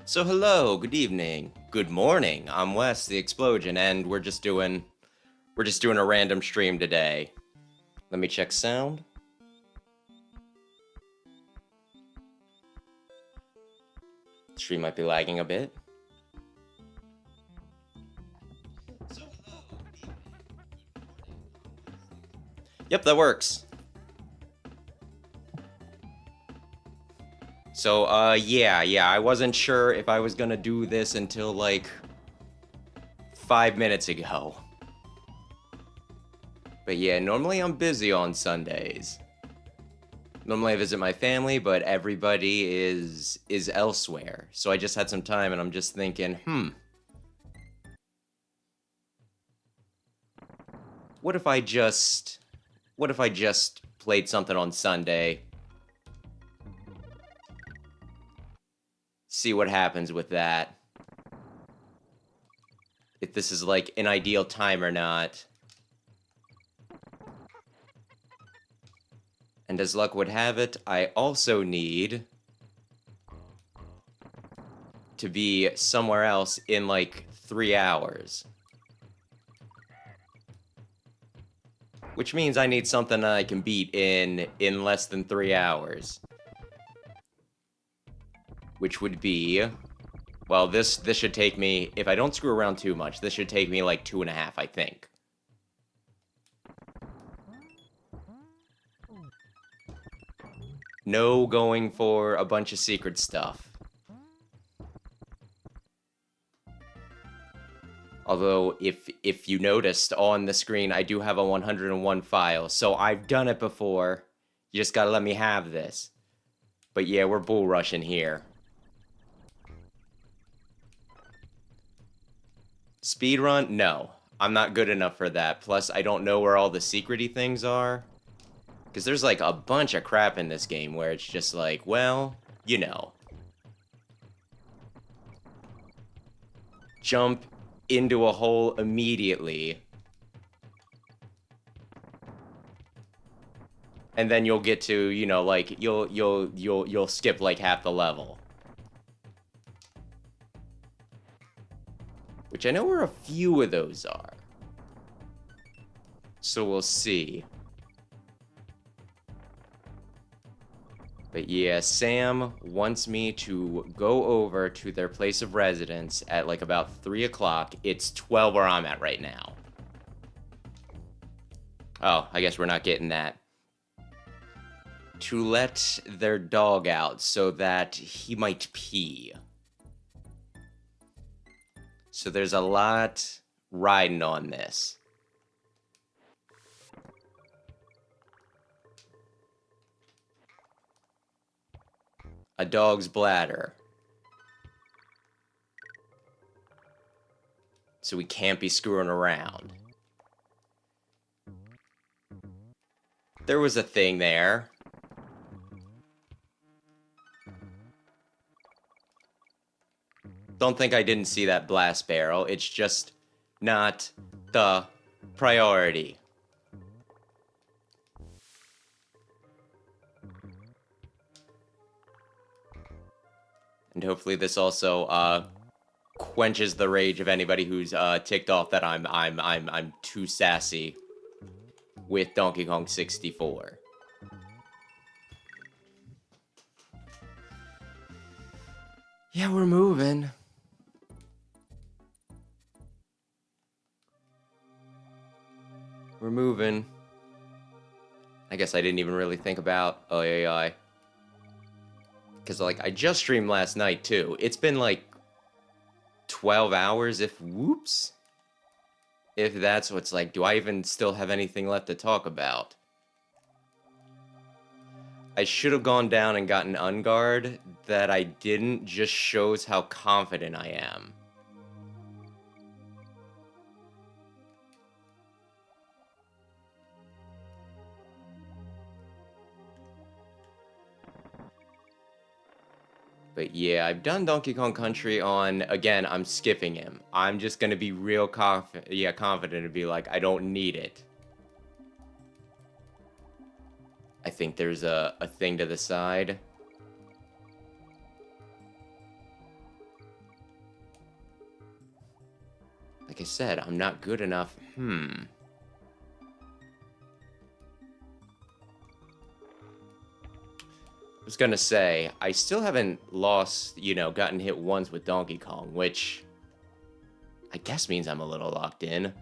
So hello, good evening, good morning. I'm Wes, the Explosion, and we're just doing a random stream today. Let me check sound. Stream might be lagging a bit. So hello, good evening, good morning. Yep, that works. So yeah, I wasn't sure if I was gonna do this until like 5 minutes ago. But yeah, normally I'm busy on Sundays. Normally I visit my family, but everybody is elsewhere. So I just had some time and I'm just thinking, what if I just played something on Sunday? See what happens with that. If this is like an ideal time or not. And as luck would have it, I also need to be somewhere else in like 3 hours. Which means I need something I can beat in less than 3 hours. Which would be, well, this should take me, if I don't screw around too much, this should take me like 2.5, I think. No going for a bunch of secret stuff. Although, if you noticed on the screen, I do have a 101 file, so I've done it before. You just gotta let me have this. But yeah, we're bull rushing here. Speedrun? No. I'm not good enough for that. Plus, I don't know where all the secret-y things are. Because there's like a bunch of crap in this game where it's just like, well, you know. Jump into a hole immediately. And then you'll get to, you know, like you'll skip like half the level. Which I know where a few of those are. So we'll see. But yeah, Sam wants me to go over to their place of residence at like about 3 o'clock. It's 12 where I'm at right now. Oh, I guess we're not getting that. To let their dog out so that he might pee. So there's a lot riding on this. A dog's bladder. So we can't be screwing around. There was a thing there. Don't think I didn't see that blast barrel. It's just not the priority. And hopefully this also quenches the rage of anybody who's ticked off that I'm too sassy with Donkey Kong 64. Yeah, we're moving. We're moving. I guess I didn't even really think about AI. Because, like, I just streamed last night, too. It's been, like, 12 hours, if whoops. If that's what's like, do I even still have anything left to talk about? I should have gone down and gotten Unguard. That I didn't just shows how confident I am. But yeah, I've done Donkey Kong Country on, again, I'm skipping him. I'm just gonna be real confident and be like, I don't need it. I think there's a thing to the side. said, I'm not good enough. I was gonna say, I still haven't lost, you know, gotten hit once with Donkey Kong, which I guess means I'm a little locked in.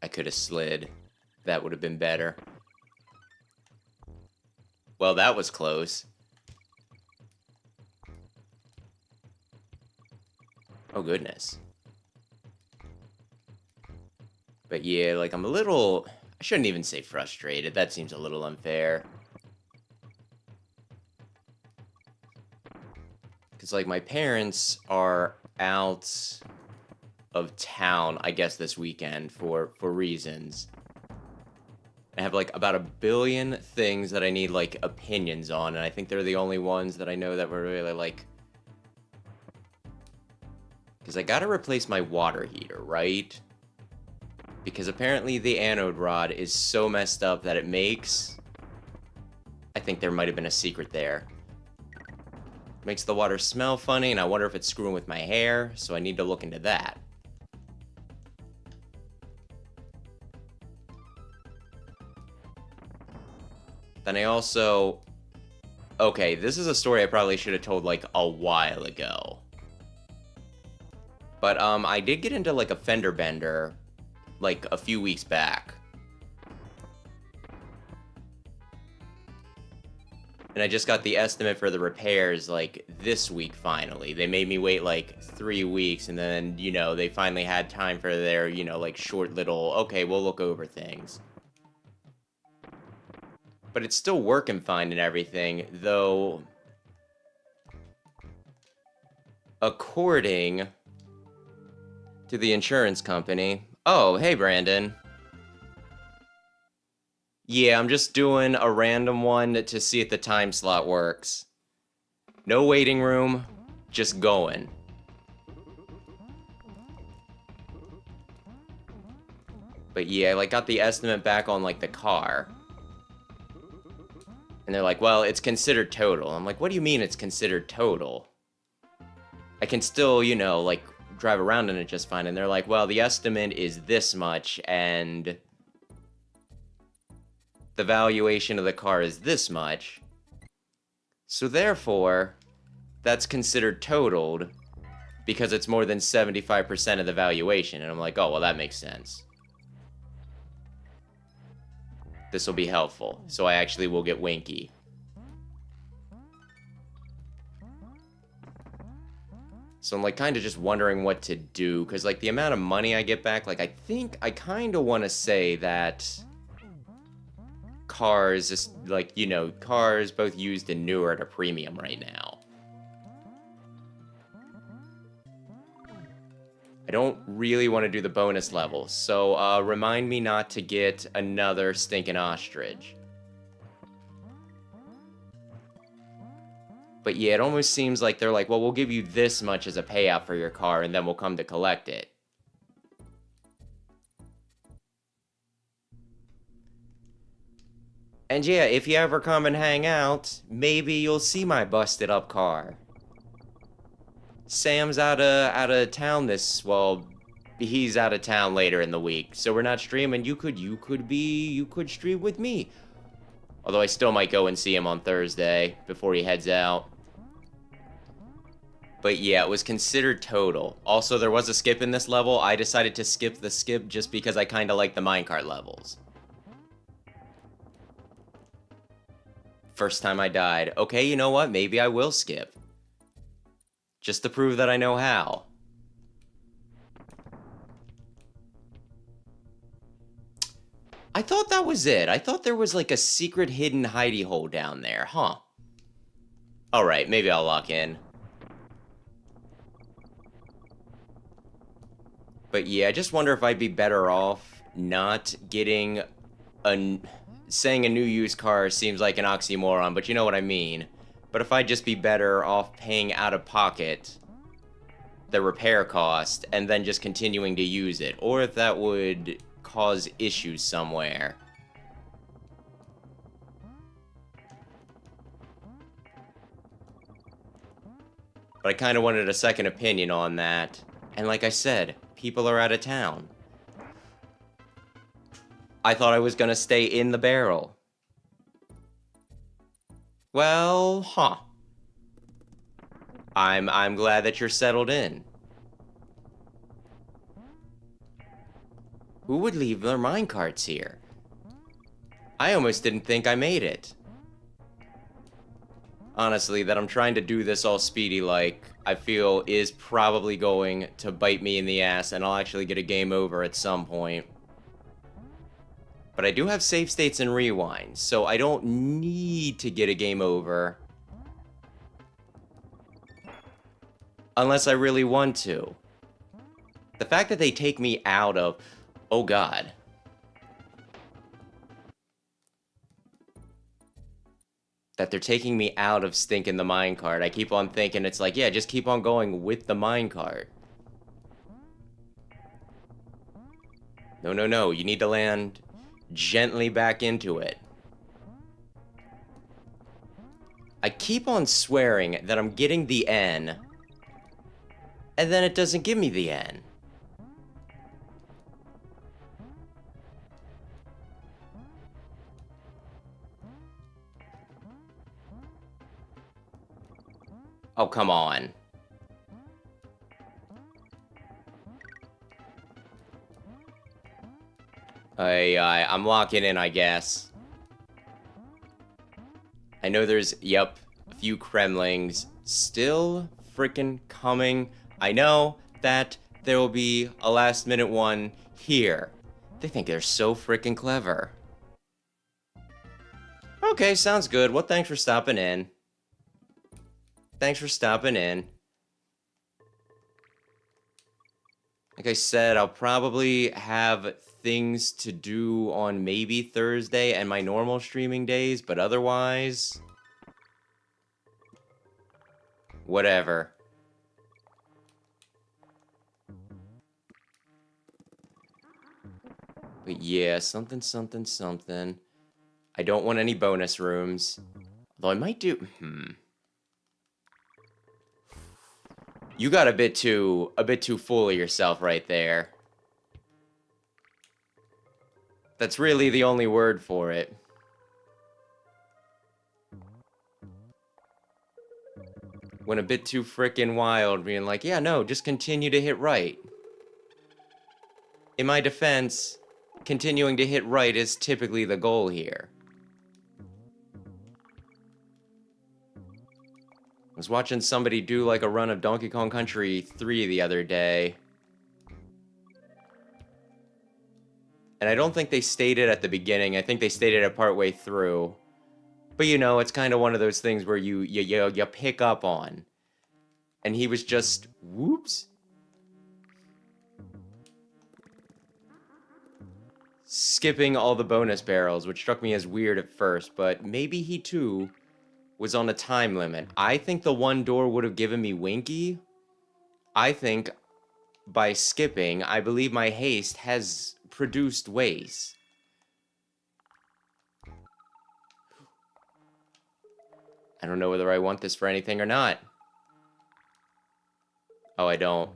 I could have slid. That would have been better. Well, that was close. Oh, goodness. But yeah, like, I'm a little... I shouldn't even say frustrated. That seems a little unfair. Because, like, my parents are out of town, I guess, this weekend for reasons. I have, like, about 1 billion things that I need, like, opinions on, and I think they're the only ones that I know that were really, like... Because I gotta replace my water heater, right? Because apparently the anode rod is so messed up that it makes... I think there might have been a secret there. Makes the water smell funny, and I wonder if it's screwing with my hair, so I need to look into that. Then I also... Okay, this is a story I probably should have told, like, a while ago. But, I did get into, like, a fender bender, like, a few weeks back. And I just got the estimate for the repairs, like, this week, finally. They made me wait, like, 3 weeks, and then, you know, they finally had time for their, you know, like, short little, okay, we'll look over things. But it's still working fine and everything, though... According to the insurance company... Oh, hey, Brandon. Yeah, I'm just doing a random one to see if the time slot works. No waiting room, just going. But yeah, I, like, got the estimate back on, like, the car. And they're like, well, it's considered total. I'm like, what do you mean it's considered total? I can still, you know, like, drive around in it just fine. And they're like, well, the estimate is this much, and the valuation of the car is this much. So therefore, that's considered totaled because it's more than 75% of the valuation. And I'm like, oh, well, that makes sense. This will be helpful. So I actually will get Winky. So I'm, like, kind of just wondering what to do. Because, like, the amount of money I get back, like, I think I kind of want to say that cars, just, like, you know, cars both used and new are at a premium right now. I don't really want to do the bonus level, so remind me not to get another stinking ostrich. But yeah, it almost seems like they're like, well, we'll give you this much as a payout for your car, and then we'll come to collect it. And yeah, if you ever come and hang out, maybe you'll see my busted up car. Sam's out of town well, he's out of town later in the week, so we're not streaming. You could stream with me. Although I still might go and see him on Thursday before he heads out. But yeah, it was considered total. Also, there was a skip in this level. I decided to skip the skip just because I kind of like the minecart levels. First time I died. Okay, you know what? Maybe I will skip. Just to prove that I know how. I thought that was it. I thought there was like a secret hidden hidey hole down there, huh? Alright, maybe I'll lock in. But yeah, I just wonder if I'd be better off not getting a... Saying a new used car seems like an oxymoron, but you know what I mean. But if I'd just be better off paying out of pocket the repair cost and then just continuing to use it, or if that would cause issues somewhere. But I kind of wanted a second opinion on that. And like I said, people are out of town. I thought I was gonna stay in the barrel. Well, huh. I'm glad that you're settled in. Who would leave their minecarts here? I almost didn't think I made it. Honestly, that I'm trying to do this all speedy-like, I feel is probably going to bite me in the ass, and I'll actually get a game over at some point. But I do have save states and rewinds, so I don't need to get a game over. Unless I really want to. The fact that they take me out of... Oh god. That they're taking me out of stinking the minecart. I keep on thinking it's like, yeah, just keep on going with the minecart. No, no, no. You need to land gently back into it. I keep on swearing that I'm getting the N, and then it doesn't give me the N. Oh, come on. I'm locking in, I guess. I know there's, yep, a few Kremlings still frickin' coming. I know that there will be a last-minute one here. They think they're so frickin' clever. Okay, sounds good. Well, thanks for stopping in. Thanks for stopping in. Like I said, I'll probably have things to do on maybe Thursday and my normal streaming days, but otherwise... whatever. But yeah, something, something, something. I don't want any bonus rooms. Although I might do... You got a bit too full of yourself right there. That's really the only word for it. Went a bit too frickin' wild, being like, yeah, no, just continue to hit right. In my defense, continuing to hit right is typically the goal here. I was watching somebody do like a run of Donkey Kong Country 3 the other day. And I don't think they stated at the beginning. I think they stated it partway through. But you know, it's kind of one of those things where you pick up on. And he was just, whoops. Skipping all the bonus barrels, which struck me as weird at first, but maybe he too was on a time limit. I think the one door would have given me Winky. I think by skipping, I believe my haste has produced waste. I don't know whether I want this for anything or not. Oh, I don't.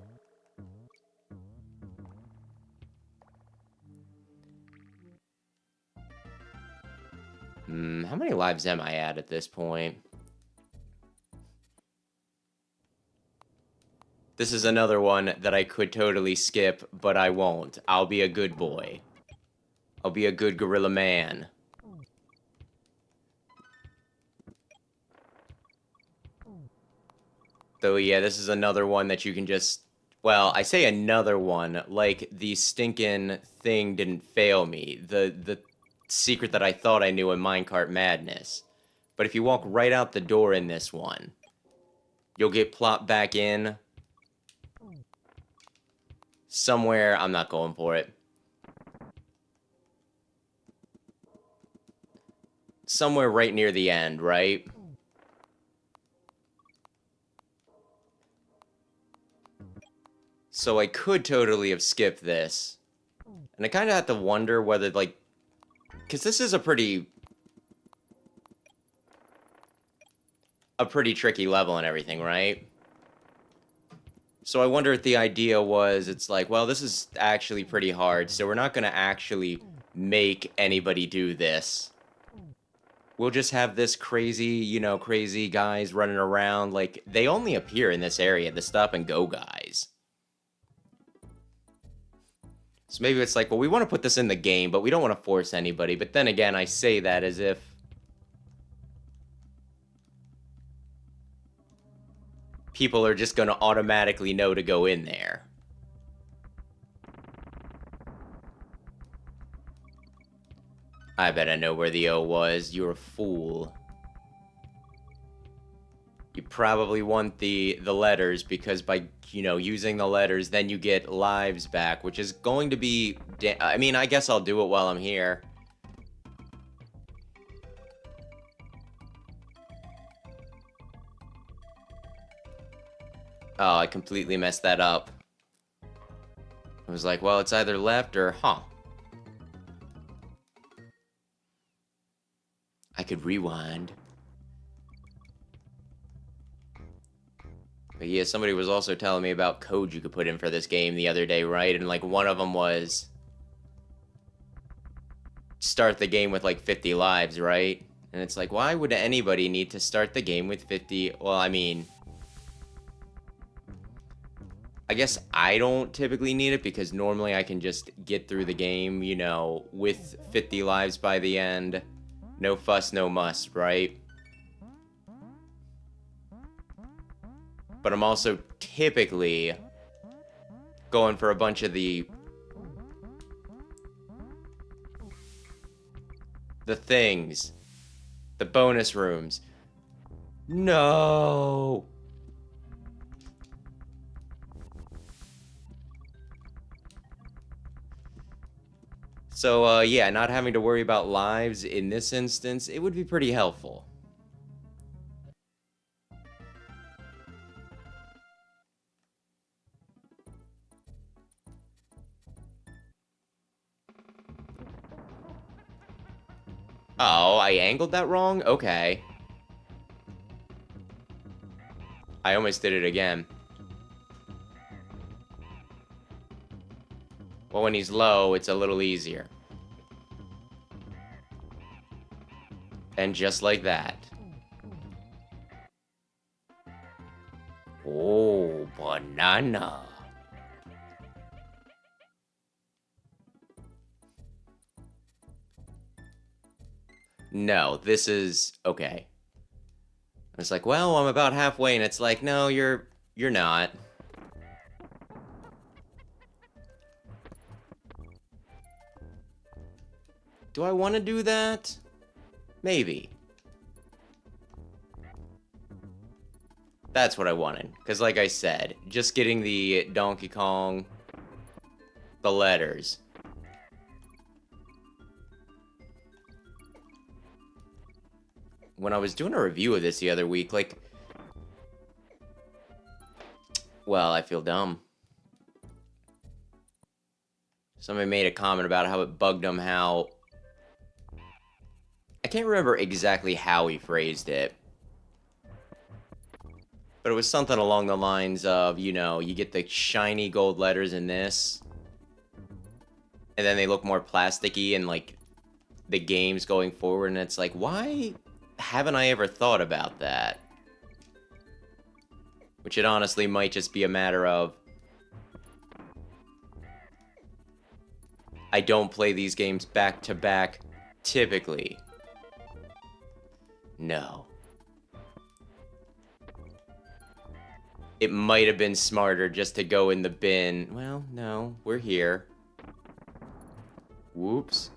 How many lives am I at this point? This is another one that I could totally skip, but I won't. I'll be a good boy. I'll be a good gorilla man. Though, yeah, this is another one that you can just... Well, I say another one, like the stinking thing didn't fail me. The secret that I thought I knew in Minecart Madness. But if you walk right out the door in this one, you'll get plopped back in somewhere. I'm not going for it. Somewhere right near the end, right? So I could totally have skipped this. And I kind of have to wonder whether, like... Because this is a pretty tricky level and everything, right? So I wonder if the idea was, it's like, well, this is actually pretty hard, so we're not going to actually make anybody do this. We'll just have this crazy, you know, crazy guys running around. Like, they only appear in this area, the stop and go guys. So maybe it's like, well, we want to put this in the game, but we don't want to force anybody. But then again, I say that as if people are just going to automatically know to go in there. I bet I know where the O was. You're a fool. You probably want the letters, because by, you know, using the letters, then you get lives back, which is going to be... I mean, I guess I'll do it while I'm here. Oh, I completely messed that up. I was like, well, it's either left or... Huh. I could rewind. But yeah, somebody was also telling me about code you could put in for this game the other day, right? And like one of them was start the game with like 50 lives, right? And it's like, why would anybody need to start the game with 50? Well, I mean, I guess I don't typically need it, because normally I can just get through the game, you know, with 50 lives by the end. No fuss, no muss, right? But I'm also typically going for a bunch of the things. The bonus rooms. No! So, yeah, not having to worry about lives in this instance, it would be pretty helpful. Oh, I angled that wrong? Okay. I almost did it again. Well, when he's low, it's a little easier. And just like that. Oh, banana. No, this is... Okay. It's like, well, I'm about halfway, and it's like, no, you're not. Do I want to do that? Maybe. That's what I wanted. Because like I said, just getting the Donkey Kong, the letters. When I was doing a review of this the other week, like... Well, I feel dumb. Somebody made a comment about how it bugged him, how... I can't remember exactly how he phrased it. But it was something along the lines of, you know, you get the shiny gold letters in this, and then they look more plasticky in, like, the games going forward, and it's like, why haven't I ever thought about that? Which it honestly might just be a matter of, I don't play these games back to back, typically. No. It might have been smarter just to go in the bin. Well, no, we're here. Whoops.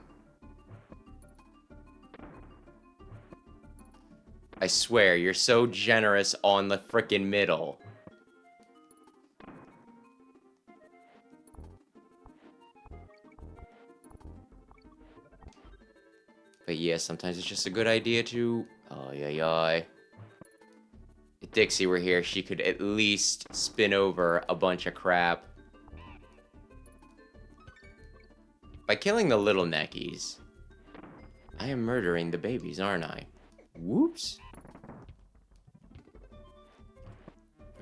I swear, you're so generous on the frickin' middle. But yeah, sometimes it's just a good idea to... Oh, yeah. If Dixie were here, she could at least spin over a bunch of crap. By killing the little neckies, I am murdering the babies, aren't I? Whoops.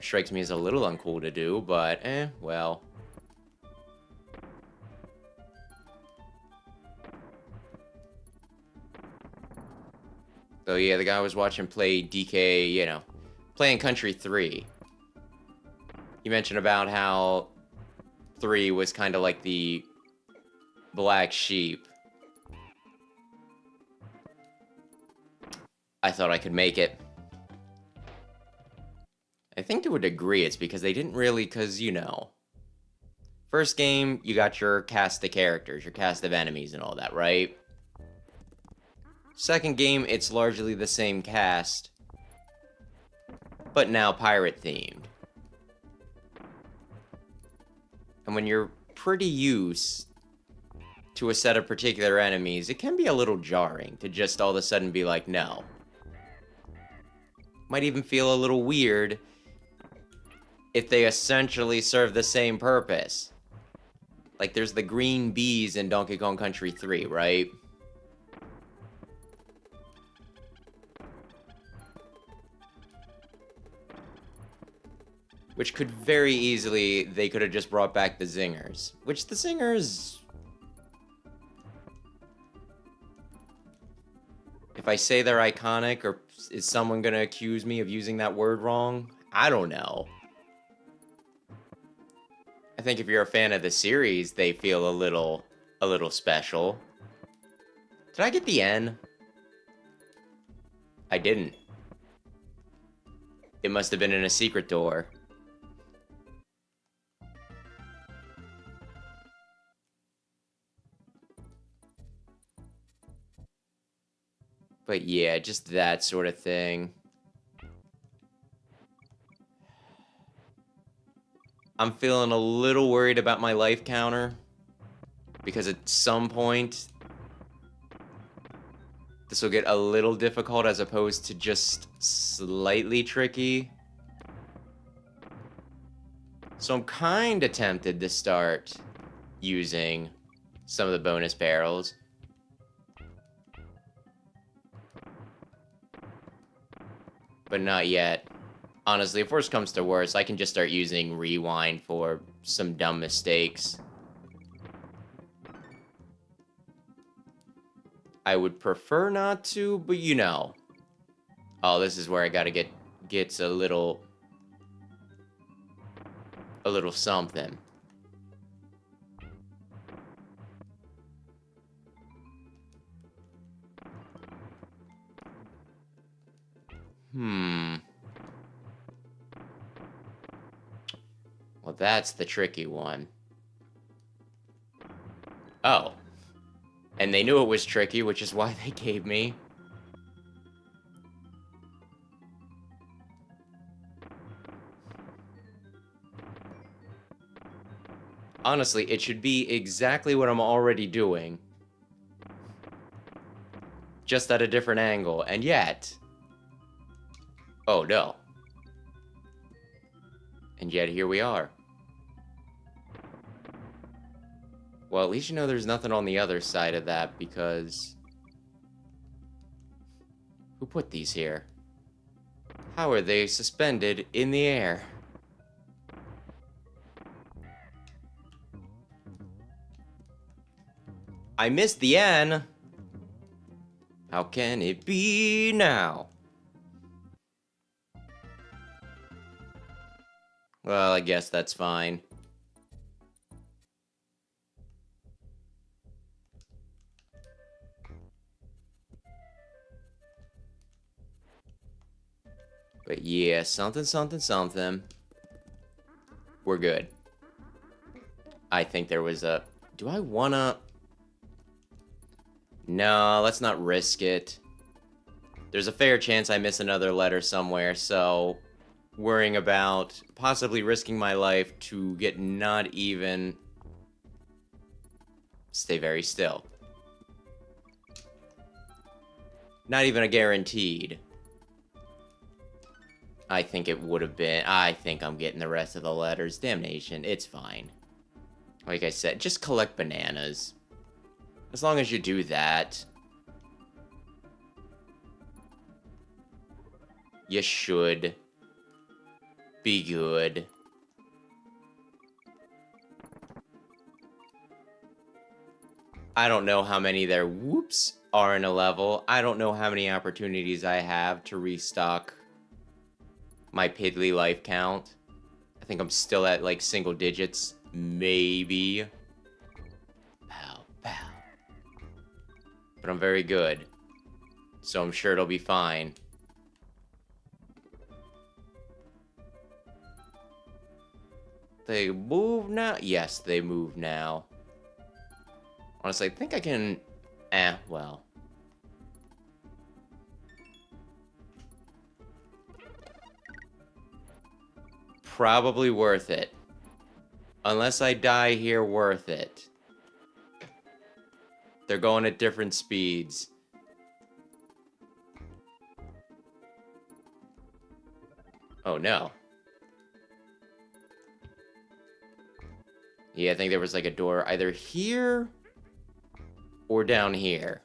strikes me as a little uncool to do, but well. So yeah, the guy I was watching play DK, you know, playing Country 3. He mentioned about how 3 was kind of like the black sheep. I thought I could make it. I think to a degree it's because they didn't really, because, you know, first game, you got your cast of characters, your cast of enemies and all that, right? Second game, it's largely the same cast, but now pirate themed. And when you're pretty used to a set of particular enemies, it can be a little jarring to just all of a sudden be like, no. Might even feel a little weird if they essentially serve the same purpose. Like, there's the green bees in Donkey Kong Country 3, right? Which could very easily, they could have just brought back the zingers. Which the zingers... If I say they're iconic, or is someone gonna accuse me of using that word wrong? I don't know. I think if you're a fan of the series, they feel a little special. Did I get the N? I didn't. It must have been in a secret door. But yeah, just that sort of thing. I'm feeling a little worried about my life counter. Because at some point, this will get a little difficult as opposed to just slightly tricky. So I'm kind of tempted to start using some of the bonus barrels. But not yet. Honestly, if worse comes to worse, I can just start using rewind for some dumb mistakes. I would prefer not to, but you know. Oh, this is where I gotta gets a little something. Well, that's the tricky one. Oh. And they knew it was tricky, which is why they gave me... Honestly, it should be exactly what I'm already doing. Just at a different angle, and yet... Oh, no. And yet, here we are. Well, at least you know there's nothing on the other side of that, because... Who put these here? How are they suspended in the air? I missed the N! How can it be now? Well, I guess that's fine. But yeah, something. We're good. I think there was a... Do I wanna... No, let's not risk it. There's a fair chance I miss another letter somewhere, so... Worrying about possibly risking my life to get not even... Stay very still. Not even a guaranteed. I think it would have been... I think I'm getting the rest of the letters. Damnation, it's fine. Like I said, just collect bananas. As long as you do that. You should. be good. I don't know how many there, whoops, are in a level. I don't know how many opportunities I have to restock my piddly life count. I think I'm still at, like, single digits. Maybe. Pow, pow. But I'm very good. So I'm sure it'll be fine. They move now? Yes, they move now. Honestly, I think I can... well. Probably worth it. Unless I die here, worth it. They're going at different speeds. Oh, no. Yeah, I think there was like a door either here or down here.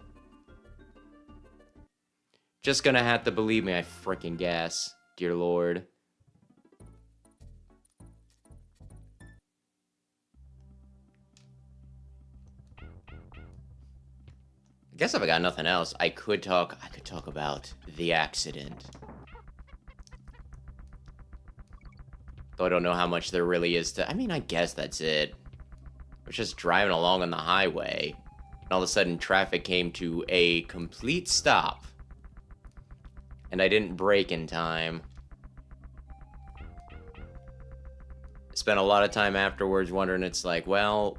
Just gonna have to believe me, I frickin' guess. Dear Lord. I guess if I got nothing else, I could talk about the accident. Though I don't know how much there really is to... I mean, I guess that's it. I was just driving along on the highway, and all of a sudden traffic came to a complete stop. And I didn't brake in time. I spent a lot of time afterwards wondering, it's like, well...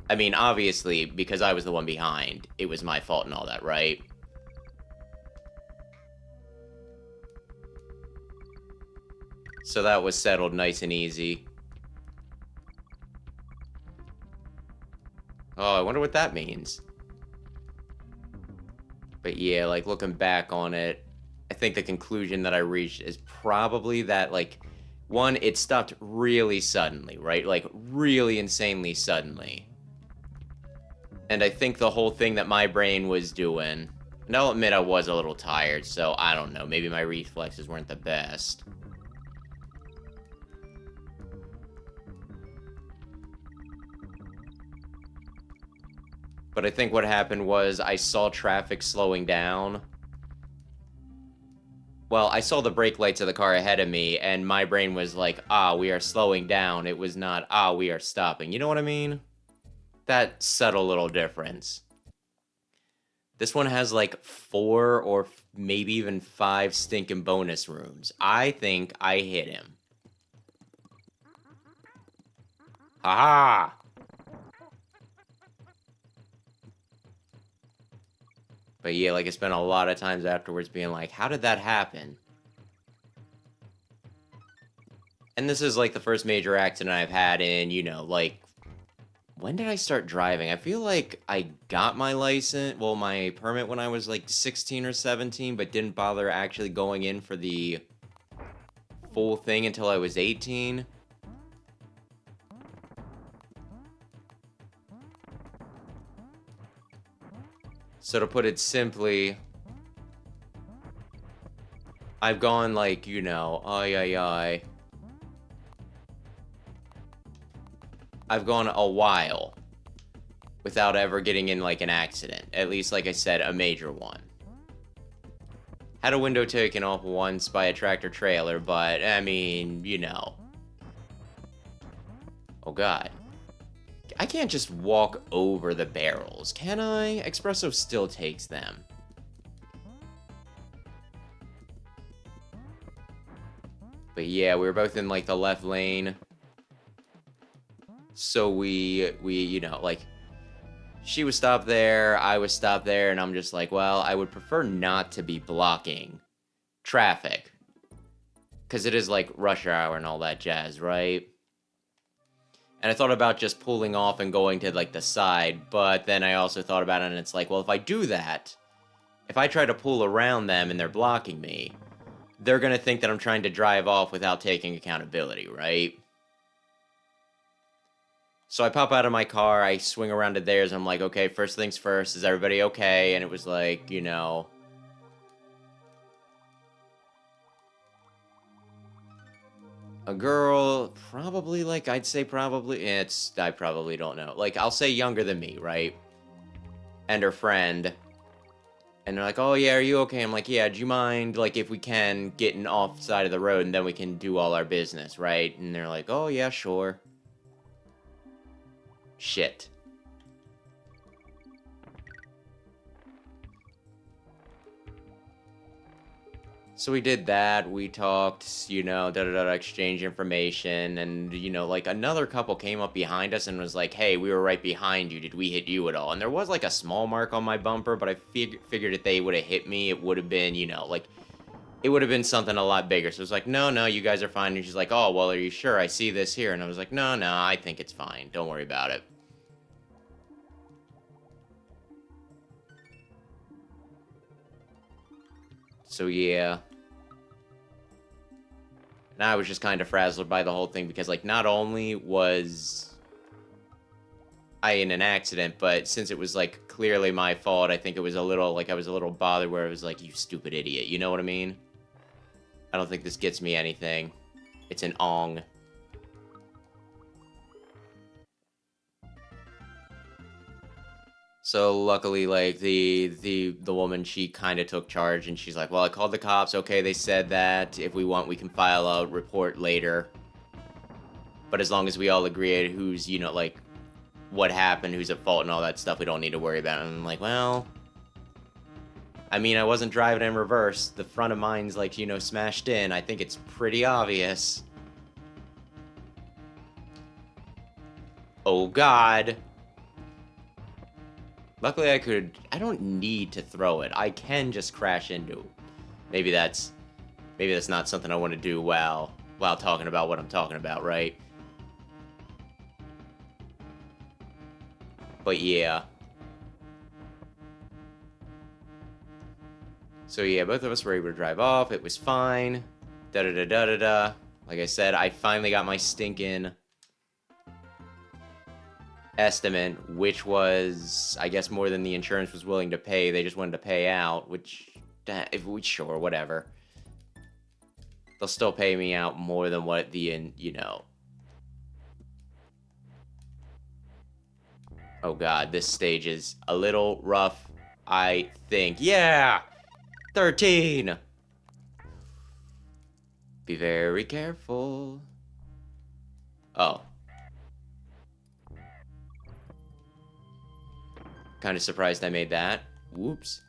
I mean, obviously, because I was the one behind, it was my fault and all that, right? So that was settled nice and easy. Oh, I wonder what that means. But yeah, like, looking back on it, I think the conclusion that I reached is probably that, like, one, it stopped really suddenly, right? Like, really insanely suddenly. And I think the whole thing that my brain was doing... And I'll admit I was a little tired, so I don't know. Maybe my reflexes weren't the best. But I think what happened was I saw traffic slowing down. Well, I saw the brake lights of the car ahead of me, and my brain was like, ah, we are slowing down. It was not, ah, we are stopping. You know what I mean? That subtle little difference. This one has like 4 or maybe even 5 stinking bonus rooms. I think I hit him. Haha! But yeah, like, I spent a lot of times afterwards being like, how did that happen? And this is like the first major accident I've had in, you know, like, when did I start driving? I feel like I got my license, well, my permit when I was like 16 or 17, but didn't bother actually going in for the full thing until I was 18. So to put it simply, I've gone like, you know, I've gone a while without ever getting in like an accident. At least, like I said, a major one. Had a window taken off once by a tractor trailer, but I mean, you know. Oh God. I can't just walk over the barrels, can I? Espresso still takes them. But yeah, we were both in, like, the left lane. So we, you know, like, she was stopped there, I was stopped there, and I'm just like, well, I would prefer not to be blocking traffic. Because it is, like, rush hour and all that jazz, right? And I thought about just pulling off and going to, like, the side, but then I also thought about it, and it's like, well, if I do that, if I try to pull around them and they're blocking me, they're gonna think that I'm trying to drive off without taking accountability, right? So I pop out of my car, I swing around to theirs, I'm like, okay, first things first, is everybody okay? And it was like, you know... A girl, probably, like, I'd say probably, I probably don't know. Like, I'll say younger than me, right? And her friend. And they're like, oh, yeah, are you okay? I'm like, yeah, do you mind, like, if we can, getting off the side of the road and then we can do all our business, right? And they're like, oh, yeah, sure. Shit. So we did that, we talked, you know, exchange information, and, you know, like, another couple came up behind us and was like, hey, we were right behind you, did we hit you at all? And there was, like, a small mark on my bumper, but I figured if they would have hit me, it would have been, you know, like, it would have been something a lot bigger. So it was like, no, you guys are fine. And she's like, oh, well, are you sure? I see this here. And I was like, no, I think it's fine. Don't worry about it. So, yeah. And I was just kind of frazzled by the whole thing because, like, not only was I in an accident, but since it was, like, clearly my fault, I think it was a little, like, I was a little bothered where it was like, you stupid idiot. You know what I mean? I don't think this gets me anything. It's an ong. So luckily, like, the woman, she kind of took charge, and she's like, well, I called the cops. Okay, they said that if we want, we can file a report later. But as long as we all agree who's, you know, like, what happened, who's at fault, and all that stuff, we don't need to worry about it. And I'm like, well, I mean, I wasn't driving in reverse. The front of mine's, like, you know, smashed in. I think it's pretty obvious. Oh, God. Luckily, I don't need to throw it. I can just crash into it. Maybe that's not something I want to do while talking about what I'm talking about, right? But yeah. So yeah, both of us were able to drive off. It was fine. Da-da-da-da-da-da. Like I said, I finally got my stinking estimate, which was, I guess, more than the insurance was willing to pay. They just wanted to pay out, which, sure, whatever. They'll still pay me out more than what the, you know. Oh God, this stage is a little rough, I think. Yeah! 13! Be very careful. Oh. Kind of surprised I made that. Whoops.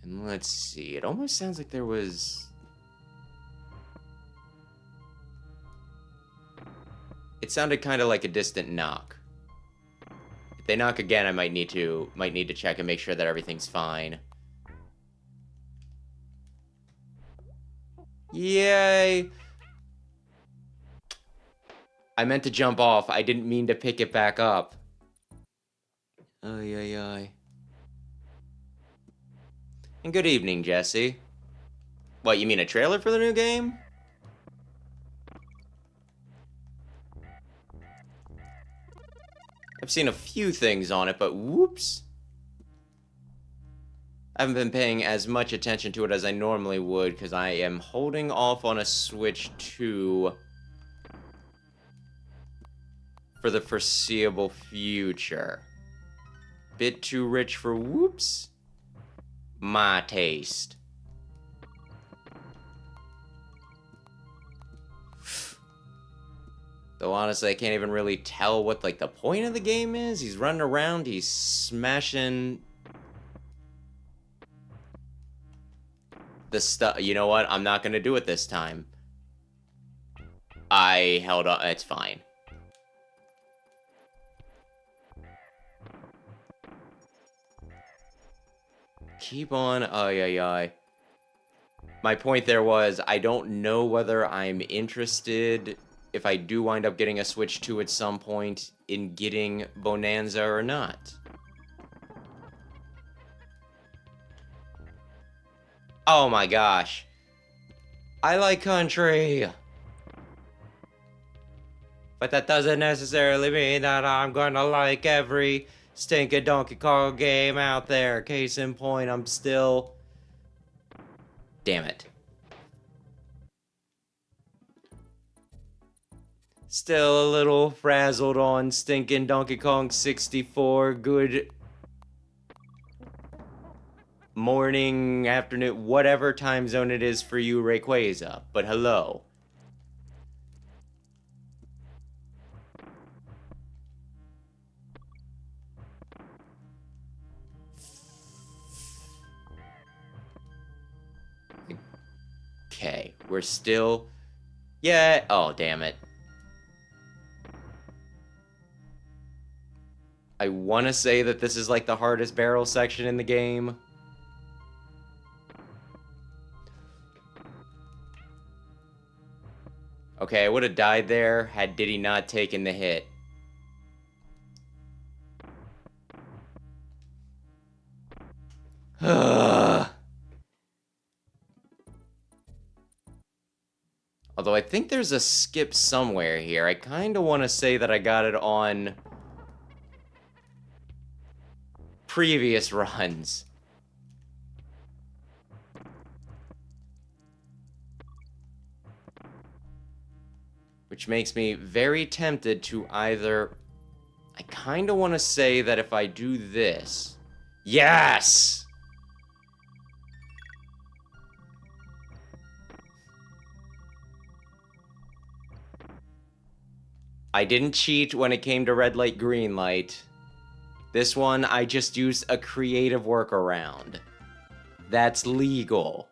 And let's see. It almost sounds like there was... It sounded kind of like a distant knock. If they knock again, I might need to check and make sure that everything's fine. Yay! I meant to jump off. I didn't mean to pick it back up. Ay. And good evening, Jesse. What, you mean a trailer for the new game? I've seen a few things on it, but whoops. I haven't been paying as much attention to it as I normally would, because I am holding off on a Switch 2 for the foreseeable future. Bit too rich for whoops. My taste. Though honestly, I can't even really tell what, like, the point of the game is. He's running around, he's smashing the stuff. You know what? I'm not gonna do it this time. I held on. It's fine. Keep on. Ay. My point there was, I don't know whether I'm interested, if I do wind up getting a Switch 2 at some point, in getting Bonanza or not. Oh my gosh. I like country. But that doesn't necessarily mean that I'm gonna like every stinking Donkey Kong game out there. Case in point, I'm still... Damn it. Still a little frazzled on stinking Donkey Kong 64. Good morning, afternoon, whatever time zone it is for you, Rayquaza. But hello. Okay, we're still... Yeah, oh, damn it. I want to say that this is like the hardest barrel section in the game. Okay, I would have died there had Diddy not taken the hit. Although I think there's a skip somewhere here. I kind of want to say that I got it on previous runs. Which makes me very tempted to either... I kind of want to say that if I do this... Yes! I didn't cheat when it came to red light, green light. This one, I just used a creative workaround. That's legal.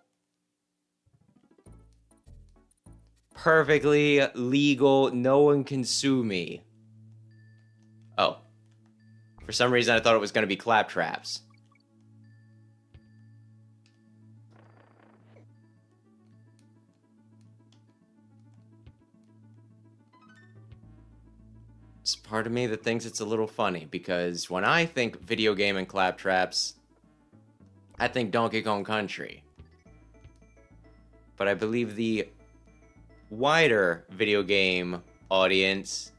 Perfectly legal, no one can sue me. Oh. For some reason I thought it was going to be claptraps. It's part of me that thinks it's a little funny, because when I think video game and claptraps, I think Donkey Kong Country. But I believe the wider video game audience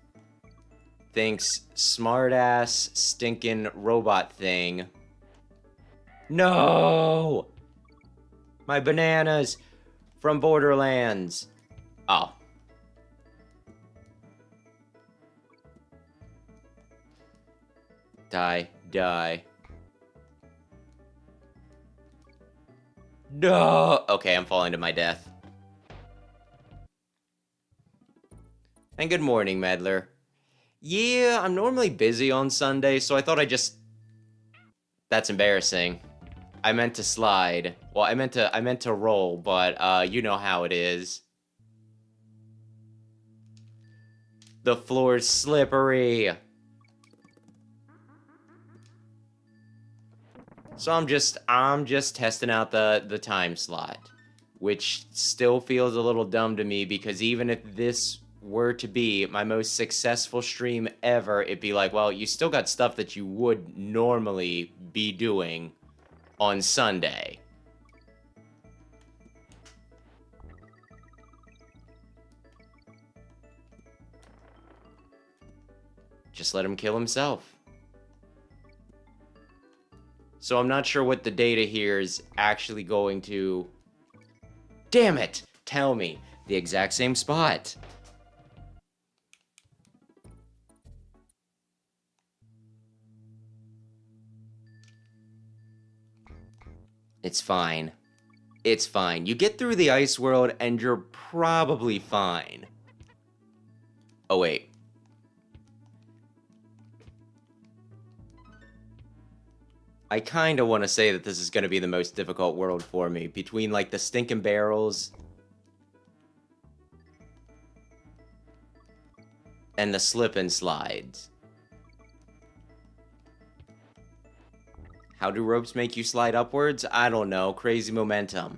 thinks smartass stinking robot thing. No! My bananas from Borderlands. Oh. Die, die. No! Okay, I'm falling to my death. And good morning, Meddler. Yeah, I'm normally busy on Sunday, so I thought I'd just... That's embarrassing. I meant to slide. Well, I meant to roll, but you know how it is. The floor's slippery. So I'm just testing out the time slot, which still feels a little dumb to me, because even if this were to be my most successful stream ever, it'd be like, well, you still got stuff that you would normally be doing on Sunday. Just let him kill himself. So I'm not sure what the data here is actually going to... Damn it! Tell me. The exact same spot. It's fine. It's fine. You get through the ice world and you're probably fine. Oh, wait. I kind of want to say that this is going to be the most difficult world for me. Between, like, the stinking barrels and the slip and slides. How do ropes make you slide upwards? I don't know. Crazy momentum.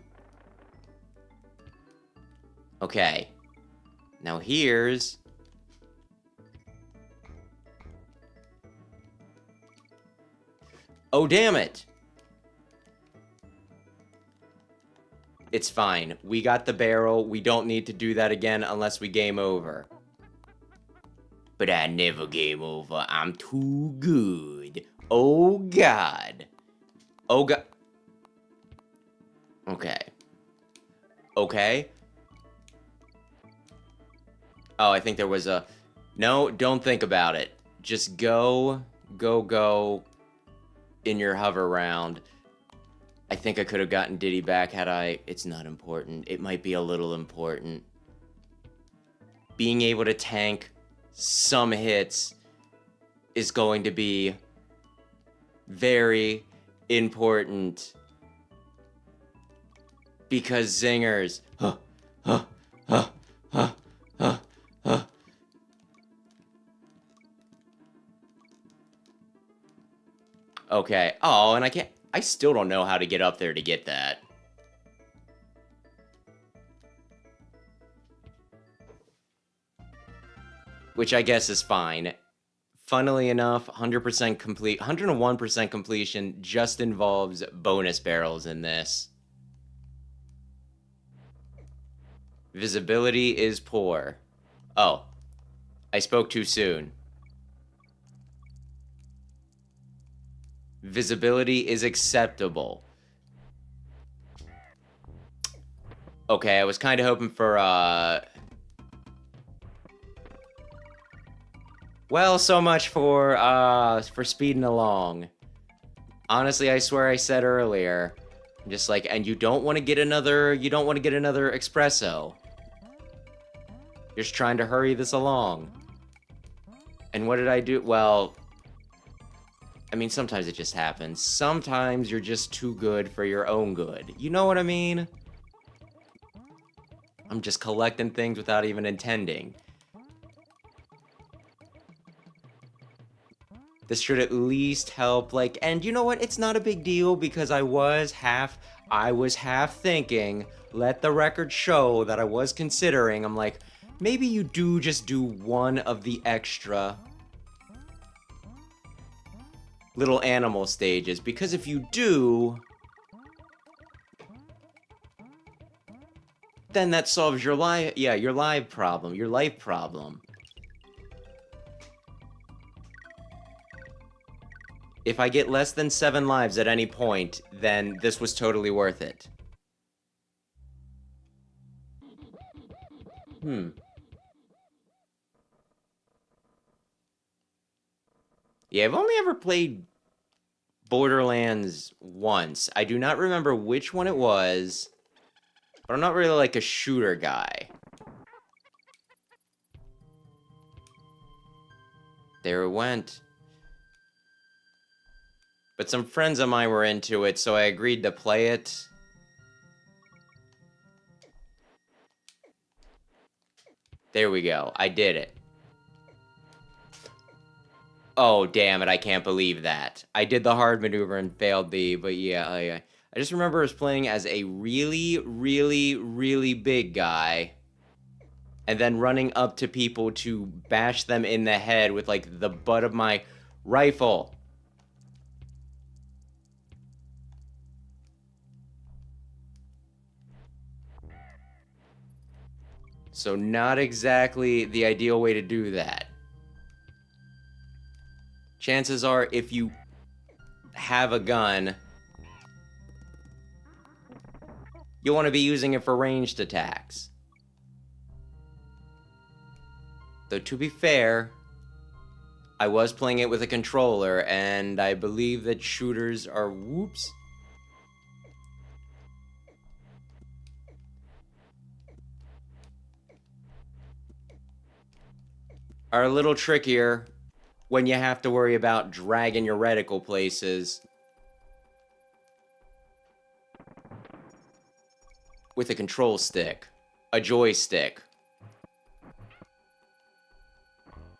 Okay. Now here's... Oh, damn it! It's fine. We got the barrel. We don't need to do that again unless we game over. But I never game over. I'm too good. Oh, God. Oh, God. Okay. Okay. Oh, I think there was a... No, don't think about it. Just go in your hover round. I think I could have gotten Diddy back had I... It's not important. It might be a little important. Being able to tank some hits is going to be very important. Because zingers... Okay. Oh, and I can't... I still don't know how to get up there to get that. Which I guess is fine. Funnily enough, 100% complete... 101% completion just involves bonus barrels in this. Visibility is poor. Oh. I spoke too soon. Visibility is acceptable. Okay, I was kind of hoping for, well, so much for speeding along. Honestly, I swear I said earlier, just like, and you don't want to get another espresso. You're just trying to hurry this along. And what did I do? Well... I mean, sometimes it just happens. Sometimes you're just too good for your own good. You know what I mean? I'm just collecting things without even intending. This should at least help, like, and you know what? It's not a big deal because I was half thinking, let the record show that I was considering. I'm like, maybe you do just do one of the extra little animal stages, because if you do, then that solves your life problem. If I get less than 7 lives at any point, then this was totally worth it. Yeah, I've only ever played Borderlands once. I do not remember which one it was, but I'm not really like a shooter guy. There it went. But some friends of mine were into it, so I agreed to play it. There we go. I did it. Oh, damn it, I can't believe that. I did the hard maneuver and failed but yeah, I just remember I was playing as a really, really, really big guy, and then running up to people to bash them in the head with, like, the butt of my rifle. So not exactly the ideal way to do that. Chances are, if you have a gun, you'll want to be using it for ranged attacks. Though, to be fair, I was playing it with a controller, and I believe that shooters are... Whoops. Are a little trickier when you have to worry about dragging your reticle places with a control stick, a joystick.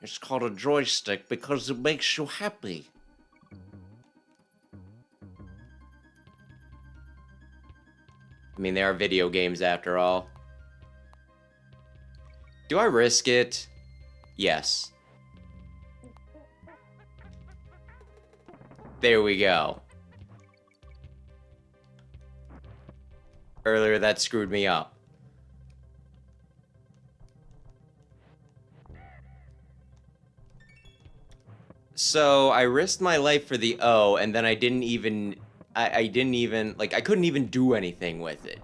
It's called a joystick because it makes you happy. I mean, they are video games after all. Do I risk it? Yes. There we go. Earlier that screwed me up. So I risked my life for the O, and then I didn't even, I didn't even, like, I couldn't even do anything with it.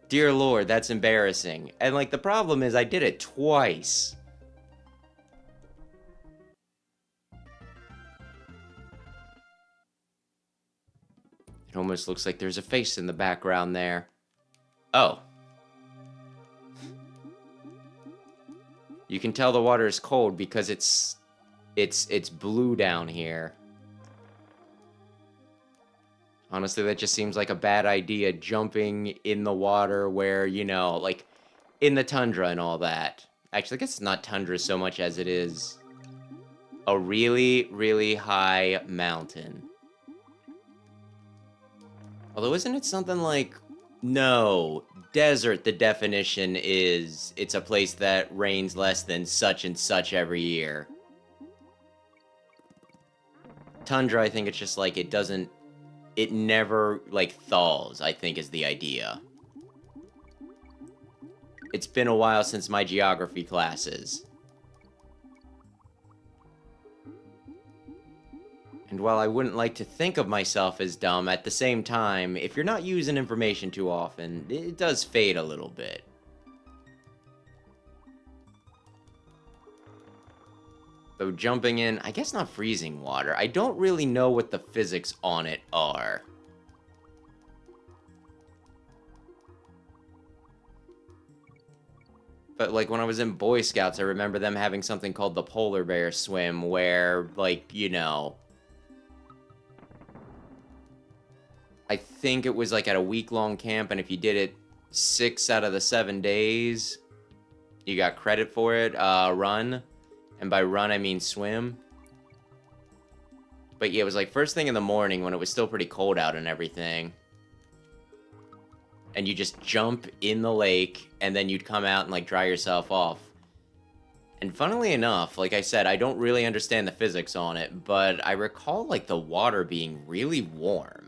Dear Lord, that's embarrassing. And, like, the problem is I did it twice. It almost looks like there's a face in the background there. Oh. You can tell the water is cold because it's blue down here. Honestly, that just seems like a bad idea, jumping in the water where, you know, like, in the tundra and all that. Actually, I guess it's not tundra so much as it is a really, really high mountain. Although, isn't it something like... No, desert, the definition is it's a place that rains less than such and such every year. Tundra, I think it's just like it doesn't... It never, like, thaws, I think is the idea. It's been a while since my geography classes. And while I wouldn't like to think of myself as dumb, at the same time, if you're not using information too often, it does fade a little bit. Though jumping in, I guess not freezing water. I don't really know what the physics on it are. But, like, when I was in Boy Scouts, I remember them having something called the Polar Bear Swim, where, like, you know... I think it was, like, at a week-long camp, and if you did it 6 out of the 7 days, you got credit for it. Run. And by run, I mean swim. But yeah, it was, like, first thing in the morning when it was still pretty cold out and everything. And you just jump in the lake, and then you'd come out and, like, dry yourself off. And funnily enough, like I said, I don't really understand the physics on it, but I recall, like, the water being really warm.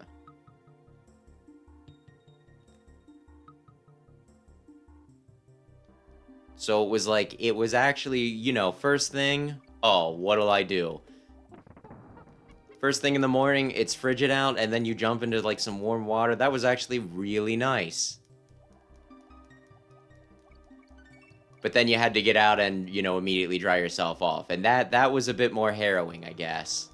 So it was like, it was actually, you know, first thing, oh, what'll I do? First thing in the morning, it's frigid out, and then you jump into, like, some warm water. That was actually really nice. But then you had to get out and, you know, immediately dry yourself off. And that was a bit more harrowing, I guess.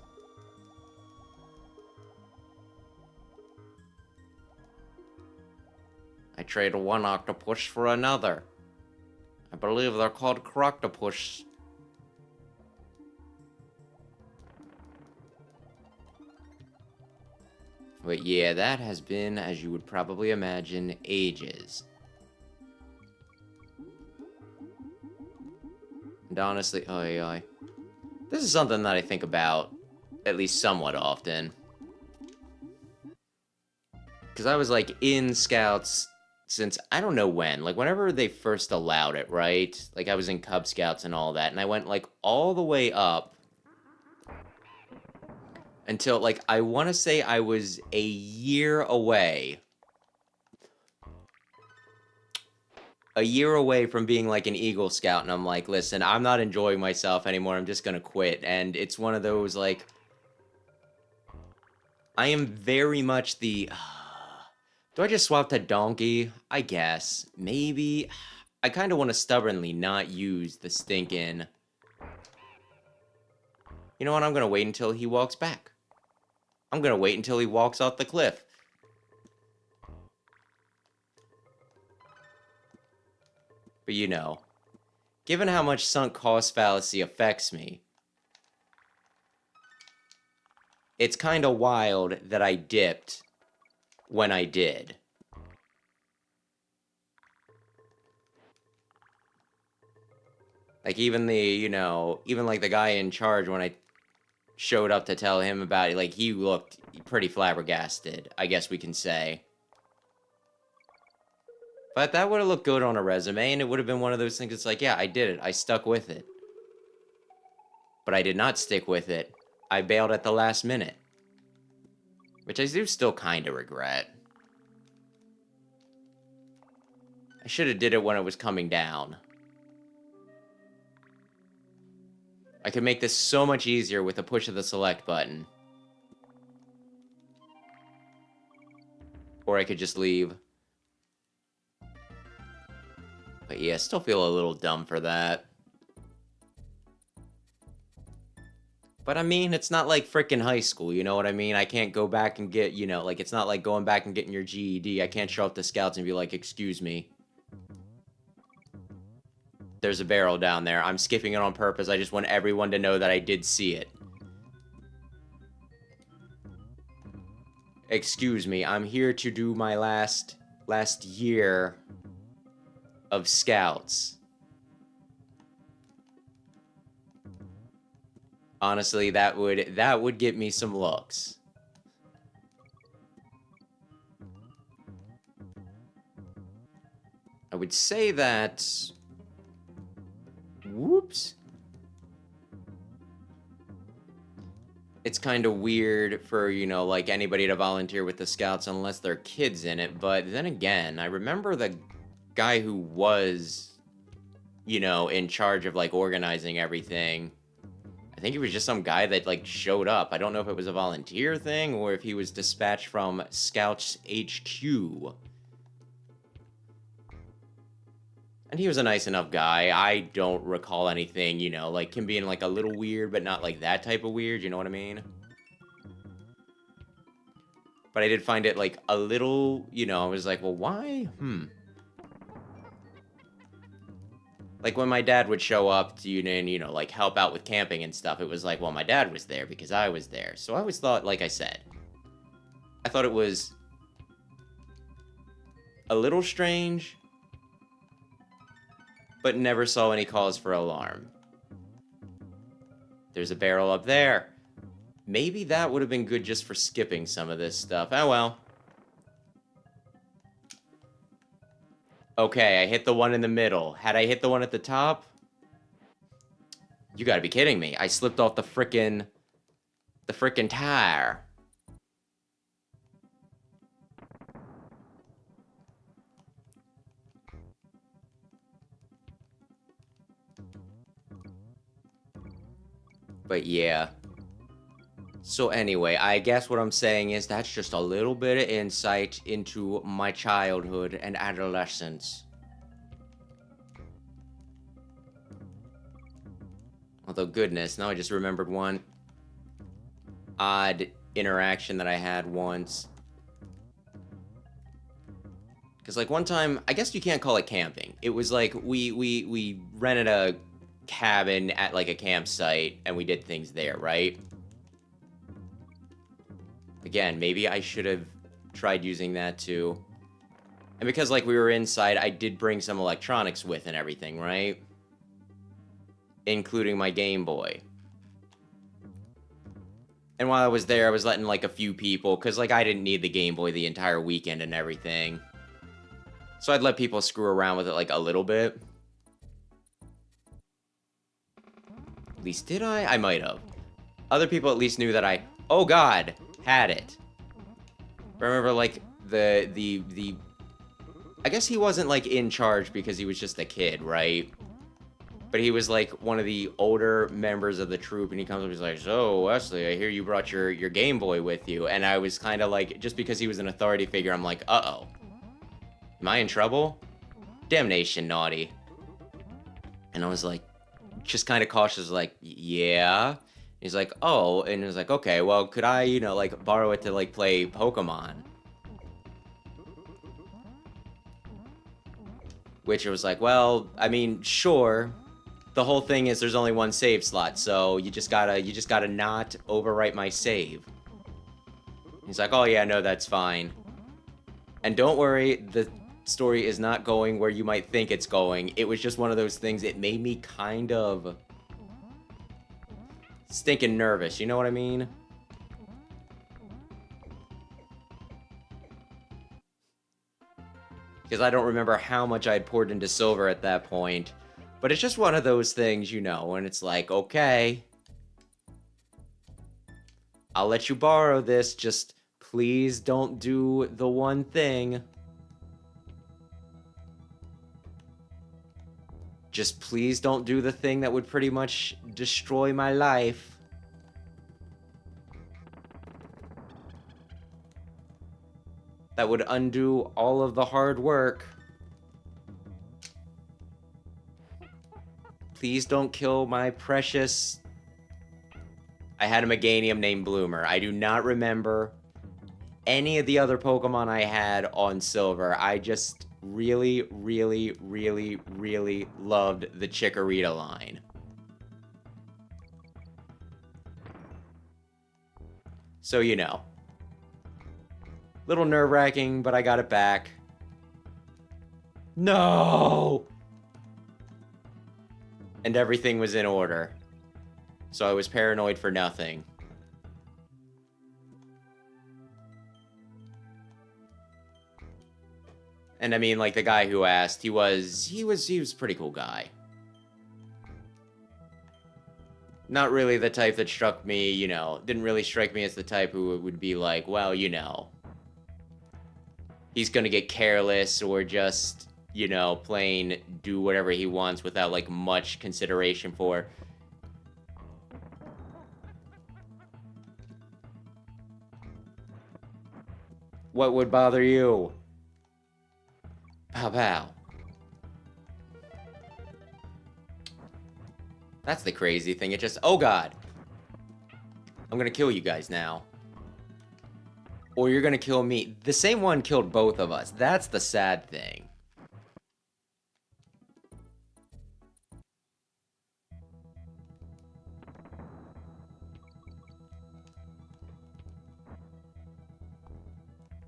I traded one octopus for another. I believe they're called croctopus. But yeah, that has been, as you would probably imagine, ages. And honestly, this is something that I think about at least somewhat often. Because I was, like, in Scouts since, I don't know when, like, whenever they first allowed it, right? Like, I was in Cub Scouts and all that, and I went, like, all the way up until, like, I want to say I was a year away. A year away from being, like, an Eagle Scout, and I'm like, listen, I'm not enjoying myself anymore, I'm just gonna quit. And it's one of those, like, I am very much the... do I just swap to Donkey? I guess. Maybe. I kind of want to stubbornly not use the stinking... You know what? I'm going to wait until he walks back. I'm going to wait until he walks off the cliff. But you know, given how much sunk cost fallacy affects me, it's kind of wild that I dipped when I did. Like, even the, you know, even, like, the guy in charge, when I showed up to tell him about it, like, he looked pretty flabbergasted, I guess we can say. But that would have looked good on a resume, and it would have been one of those things, it's like, yeah, I did it, I stuck with it. But I did not stick with it. I bailed at the last minute. Which I do still kind of regret. I should have did it when it was coming down. I could make this so much easier with a push of the select button. Or I could just leave. But yeah, still feel a little dumb for that. But I mean, it's not like frickin' high school, you know what I mean? I can't go back and get, you know, like, it's not like going back and getting your GED. I can't show up to scouts and be like, excuse me. There's a barrel down there. I'm skipping it on purpose. I just want everyone to know that I did see it. Excuse me, I'm here to do my last year of scouts. Honestly, that would get me some looks. I would say that... Whoops. It's kind of weird for, you know, like, anybody to volunteer with the Scouts unless there are kids in it. But then again, I remember the guy who was, you know, in charge of, like, organizing everything. I think he was just some guy that, like, showed up. I don't know if it was a volunteer thing or if he was dispatched from Scouts HQ. And he was a nice enough guy. I don't recall anything, you know, like him being like a little weird, but not like that type of weird, you know what I mean? But I did find it like a little, you know, I was like, well, why? Like when my dad would show up to, you know, like help out with camping and stuff, it was like, well, my dad was there because I was there. So I always thought, like I said, I thought it was a little strange, but never saw any cause for alarm. There's a barrel up there. Maybe that would have been good just for skipping some of this stuff. Oh, well. Okay, I hit the one in the middle. Had I hit the one at the top? You gotta be kidding me. I slipped off the frickin' tire. But yeah. So anyway, I guess what I'm saying is that's just a little bit of insight into my childhood and adolescence. Although, goodness, now I just remembered one odd interaction that I had once. Because, like, one time, I guess you can't call it camping. It was like, we rented a cabin at, like, a campsite, and we did things there, right? Again, maybe I should have tried using that, too. And because, like, we were inside, I did bring some electronics with and everything, right? Including my Game Boy. And while I was there, I was letting, like, a few people, because, like, I didn't need the Game Boy the entire weekend and everything. So I'd let people screw around with it, like, a little bit. At least, did I? I might have. Other people at least knew that I, oh god, had it. Remember, like, the I guess he wasn't, like, in charge because he was just a kid, right? But he was, like, one of the older members of the troop, and he comes up and he's like, so, Wesley, I hear you brought your Game Boy with you. And I was kind of like, just because he was an authority figure, I'm like, uh-oh. Am I in trouble? Damnation, naughty. And I was like, just kind of cautious, like, yeah. He's like, oh, and he was like, okay, well, could I, you know, like, borrow it to, like, play Pokemon? Which it was like, well, I mean, sure. The whole thing is there's only one save slot, so you just gotta not overwrite my save. He's like, oh yeah, no, that's fine. And don't worry, the story is not going where you might think it's going. It was just one of those things, it made me kind of stinking nervous, you know what I mean? Because I don't remember how much I had poured into silver at that point. But it's just one of those things, you know, and it's like, okay, I'll let you borrow this, just please don't do the one thing. Just please don't do the thing that would pretty much destroy my life. That would undo all of the hard work. Please don't kill my precious... I had a Meganium named Bloomer. I do not remember any of the other Pokemon I had on Silver. I just really, really, really, really loved the Chikorita line. So, you know. Little nerve-wracking, but I got it back. No! And everything was in order. So I was paranoid for nothing. And I mean, like, the guy who asked, he was a pretty cool guy. Not really the type that struck me, you know, didn't really strike me as the type who would be like, well, you know, he's gonna get careless or just, you know, plain do whatever he wants without, like, much consideration for. What would bother you? Pow pow. That's the crazy thing. It just... Oh, God. I'm gonna kill you guys now. Or you're gonna kill me. The same one killed both of us. That's the sad thing.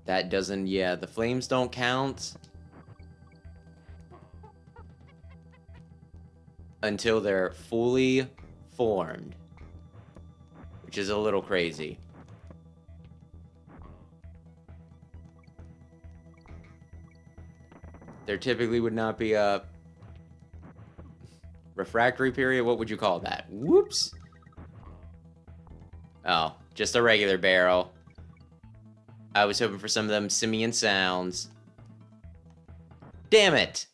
That doesn't... Yeah, the flames don't count. Until they're fully formed. Which is a little crazy. There typically would not be a refractory period. What would you call that? Whoops. Oh, just a regular barrel. I was hoping for some of them simian sounds. Damn it!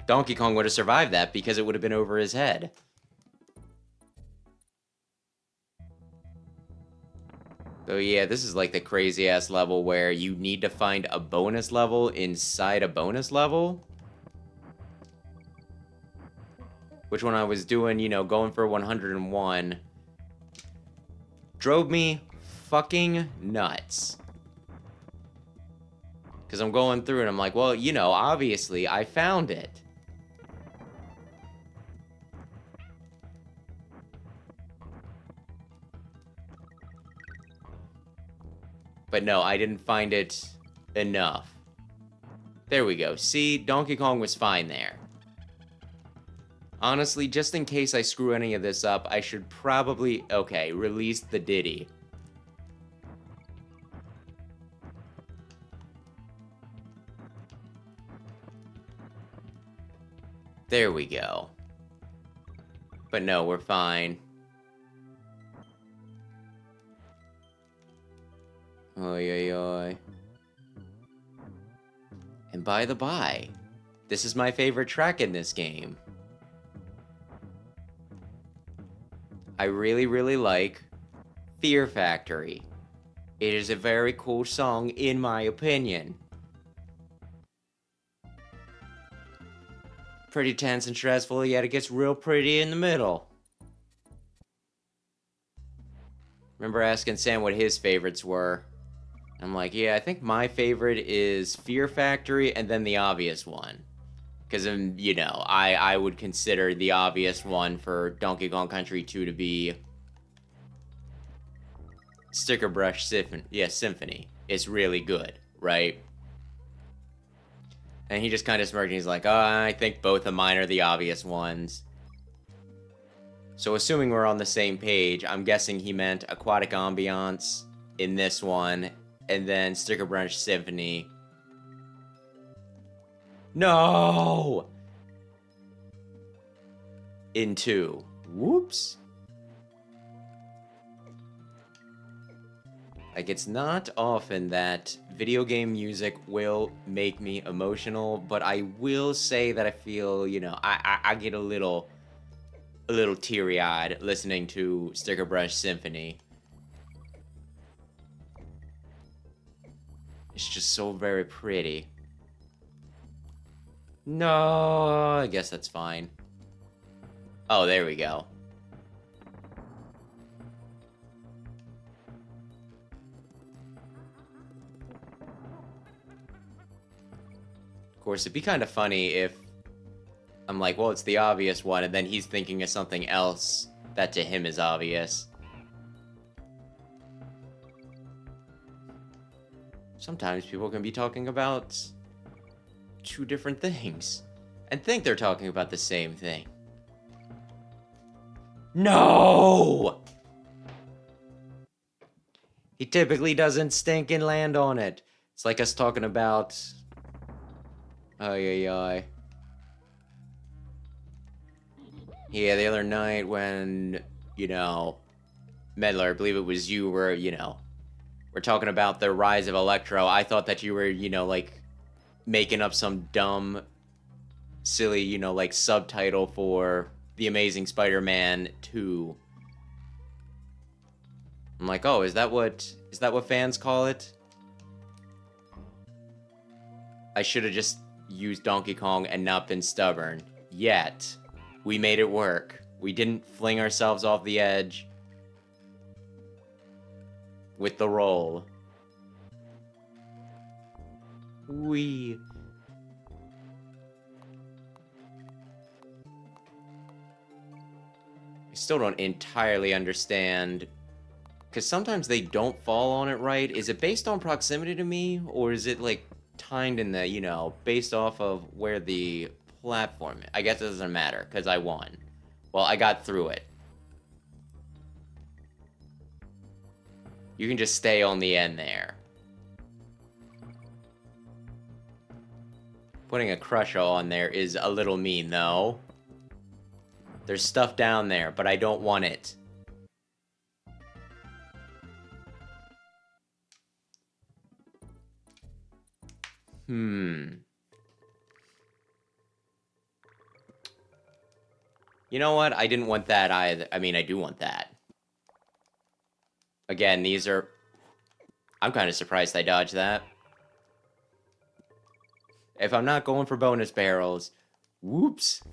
Donkey Kong would have survived that because it would have been over his head. So yeah, this is like the crazy-ass level where you need to find a bonus level inside a bonus level. Which when I was doing, you know, going for 101, drove me fucking nuts. Because I'm going through and I'm like, well, you know, obviously I found it. But no, I didn't find it enough. There we go. See, Donkey Kong was fine there. Honestly, just in case I screw any of this up, I should probably... Okay, release the Diddy. There we go. But no, we're fine. Oy, oy, oy. And by the by, this is my favorite track in this game. I really, really like Fear Factory. It is a very cool song, in my opinion. Pretty tense and stressful, yet it gets real pretty in the middle. Remember asking Sam what his favorites were. I'm like, yeah, I think my favorite is Fear Factory and then the obvious one. Because, you know, I would consider the obvious one for Donkey Kong Country 2 to be Sticker Brush Symphony. It's really good, right? And he just kind of smirked and he's like, oh, I think both of mine are the obvious ones. So assuming we're on the same page, I'm guessing he meant Aquatic Ambiance in this one, and then Sticker Brush Symphony. No! In 2. Whoops. Like, it's not often that video game music will make me emotional, but I will say that I feel, you know, I get a little teary-eyed listening to Sticker Brush Symphony. It's just so very pretty. No, I guess that's fine. Oh, there we go. Of course, it'd be kind of funny if I'm like, well, it's the obvious one, and then he's thinking of something else that to him is obvious. Sometimes people can be talking about two different things and think they're talking about the same thing. No! He typically doesn't stink and land on it. It's like us talking about... Yeah, the other night when, you know, Medler, I believe it was you, were, you know, we're talking about the rise of Electro. I thought that you were, you know, like, making up some dumb, silly, you know, like, subtitle for The Amazing Spider-Man 2. I'm like, oh, is that what fans call it? I should have just used Donkey Kong and not been stubborn. Yet, we made it work. We didn't fling ourselves off the edge with the roll. I still don't entirely understand, because sometimes they don't fall on it right. Is it based on proximity to me, or is it like timed in the, you know, based off of where the platform is? I guess it doesn't matter, because I won. Well, I got through it. You can just stay on the end there. Putting a crusher on there is a little mean, though. There's stuff down there, but I don't want it. You know what? I didn't want that either. I mean, I do want that. Again, these are... I'm kind of surprised I dodged that. If I'm not going for bonus barrels... Whoops.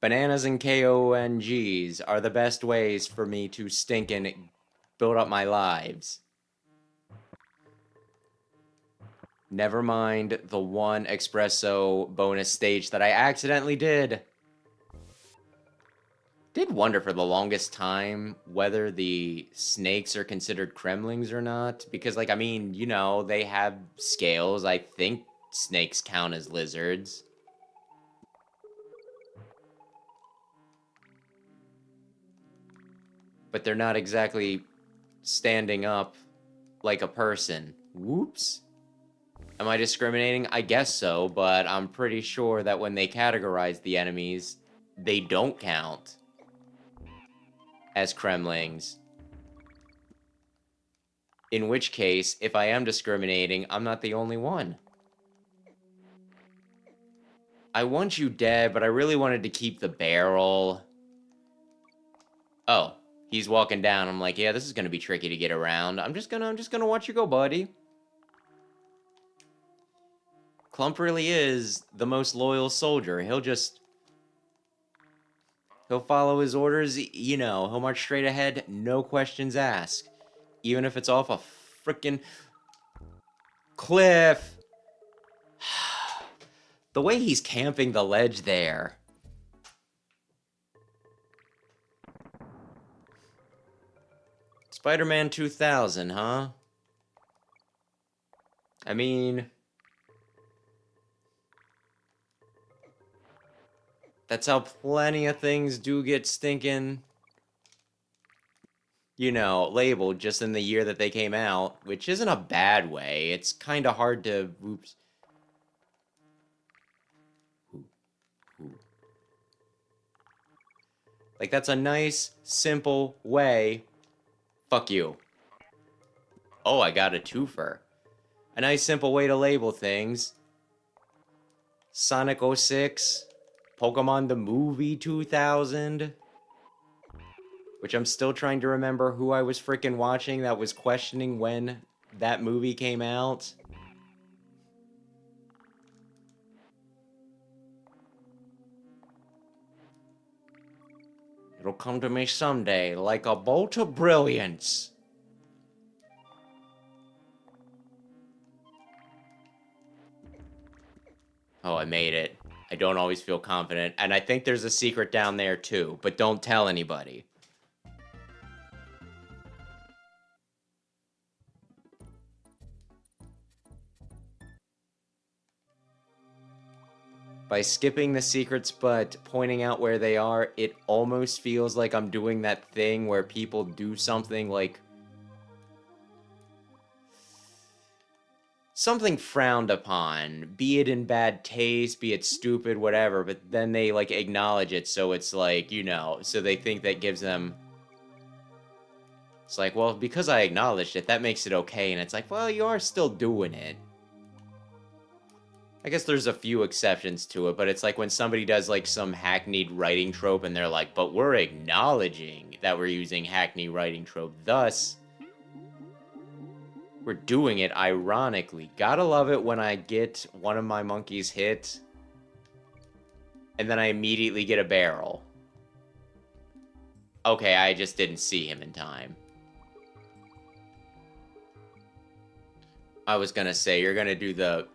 Bananas and KONGs are the best ways for me to stinkin' build up my lives. Never mind the one espresso bonus stage that I accidentally did. Did wonder for the longest time whether the snakes are considered Kremlings or not. Because, like, I mean, you know, they have scales. I think snakes count as lizards. But they're not exactly standing up like a person. Whoops. Am I discriminating? I guess so, but I'm pretty sure that when they categorize the enemies, they don't count as Kremlings. In which case, if I am discriminating, I'm not the only one. I want you dead, but I really wanted to keep the barrel. Oh, he's walking down. I'm like, yeah, this is gonna be tricky to get around. I'm just gonna watch you go, buddy. Clump really is the most loyal soldier. He'll follow his orders, you know, he'll march straight ahead, no questions asked. Even if it's off a frickin' cliff. The way he's camping the ledge there. Spider-Man 2000, huh? I mean... that's how plenty of things do get stinking, you know, labeled just in the year that they came out, which isn't a bad way. It's kind of hard to... Oops. Like, that's a nice, simple way Fuck you. Oh, I got a twofer. A nice simple way to label things. Sonic 06. Pokemon the Movie 2000. Which I'm still trying to remember who I was freaking watching that was questioning when that movie came out. It'll come to me someday, like a bolt of brilliance. Oh, I made it. I don't always feel confident, and I think there's a secret down there too, but don't tell anybody. By skipping the secrets but pointing out where they are, it almost feels like I'm doing that thing where people do something like something frowned upon, be it in bad taste, be it stupid, whatever, but then they like acknowledge it, so it's like, you know, so they think that gives them, it's like, well, because I acknowledged it, that makes it okay, and it's like, well, you are still doing it. I guess there's a few exceptions to it, but it's like when somebody does like some hackneyed writing trope and they're like, but we're acknowledging that we're using hackney writing trope, thus we're doing it ironically. Gotta love it when I get one of my monkeys hit and then I immediately get a barrel. Okay, I just didn't see him in time. I was gonna say, you're gonna do the...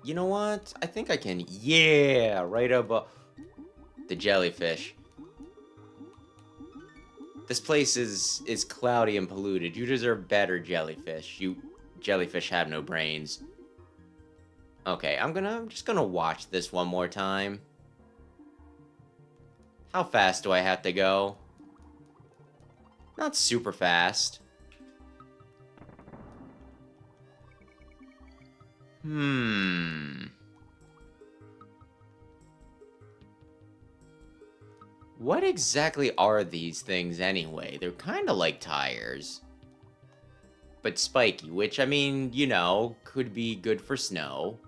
You know what? I think I can... Yeah! Right above... The jellyfish. This place is cloudy and polluted. You deserve better, jellyfish. You jellyfish have no brains. Okay, I'm just gonna watch this one more time. How fast do I have to go? Not super fast. What exactly are these things anyway? They're kind of like tires. But spiky, which, I mean, you know, could be good for snow.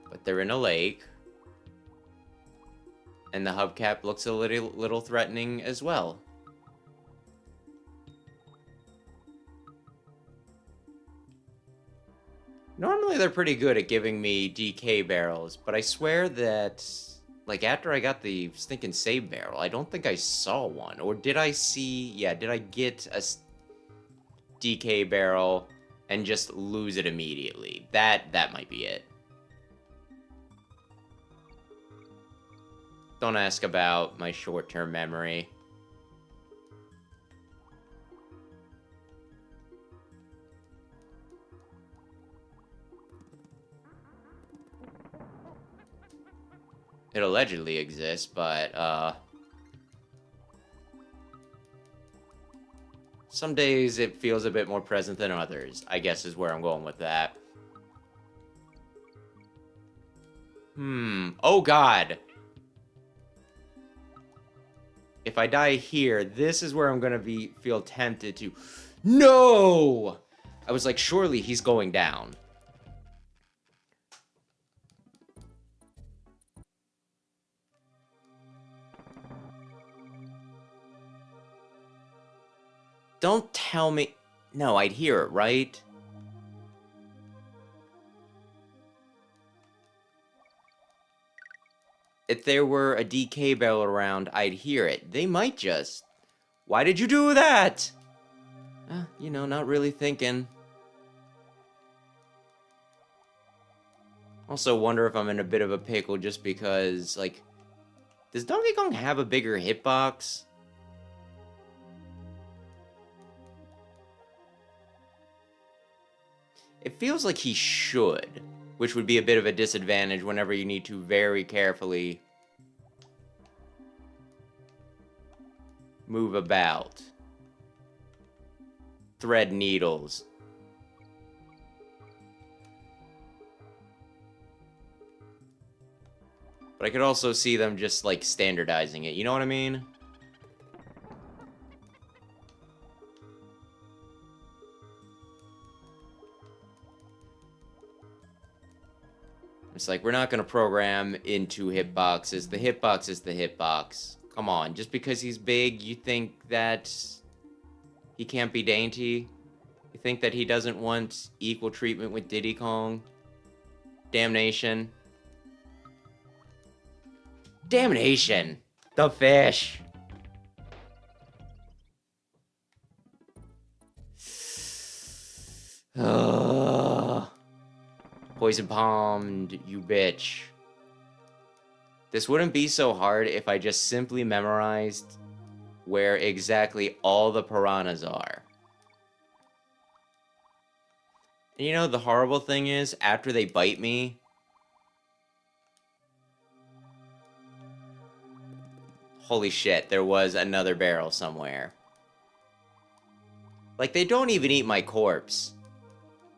But they're in a lake. And the hubcap looks a little threatening as well. Normally they're pretty good at giving me DK barrels, but I swear that, like, after I got the stinking save barrel, I don't think I saw one. Or did I see... Yeah, did I get a DK barrel and just lose it immediately? That might be it. Don't ask about my short-term memory. It allegedly exists, but, some days it feels a bit more present than others, I guess is where I'm going with that. Oh god! If I die here, this is where I'm gonna feel tempted to... No! I was like, surely he's going down. Don't tell me... No, I'd hear it, right? If there were a DK barrel around, I'd hear it. They might just... Why did you do that? You know, not really thinking. Also wonder if I'm in a bit of a pickle just because, like... Does Donkey Kong have a bigger hitbox? It feels like he should, which would be a bit of a disadvantage whenever you need to very carefully move about. Thread needles. But I could also see them just, like, standardizing it. You know what I mean? It's like, we're not going to program into hitboxes. The hitbox is the hitbox. Come on. Just because he's big, you think that he can't be dainty? You think that he doesn't want equal treatment with Diddy Kong? Damnation. Damnation! The fish! Poison palmed, you bitch. This wouldn't be so hard if I just simply memorized where exactly all the piranhas are. And you know, the horrible thing is, after they bite me, holy shit, there was another barrel somewhere. Like, they don't even eat my corpse.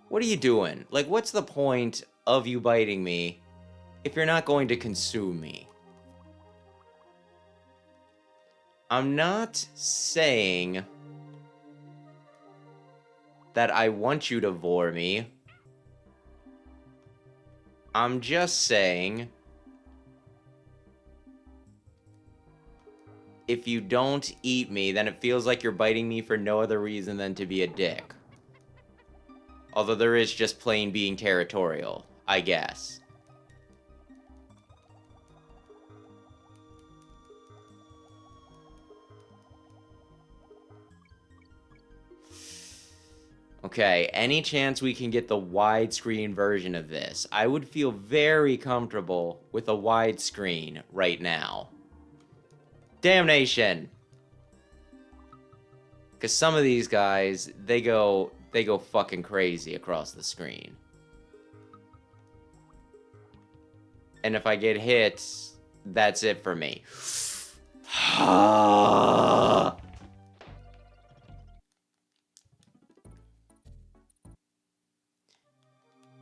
What are you doing? Like, what's the point of you biting me if you're not going to consume me? I'm not saying that I want you to vor me. I'm just saying, if you don't eat me, then it feels like you're biting me for no other reason than to be a dick. Although there is just plain being territorial, I guess. Okay, any chance we can get the widescreen version of this? I would feel very comfortable with a widescreen right now. Damnation! Because some of these guys, they go fucking crazy across the screen. And if I get hit, that's it for me.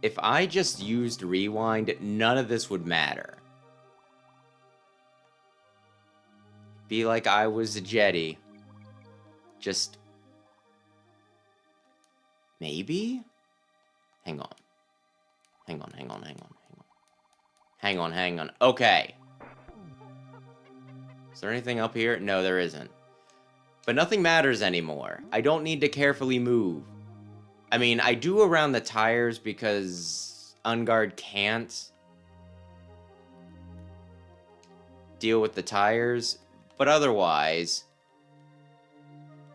If I just used rewind, none of this would matter. Be like I was a Jedi. Just... maybe? Hang on. Hang on. Okay. Is there anything up here? No, there isn't. But nothing matters anymore. I don't need to carefully move. I mean, I do around the tires because Unguard can't deal with the tires, but otherwise,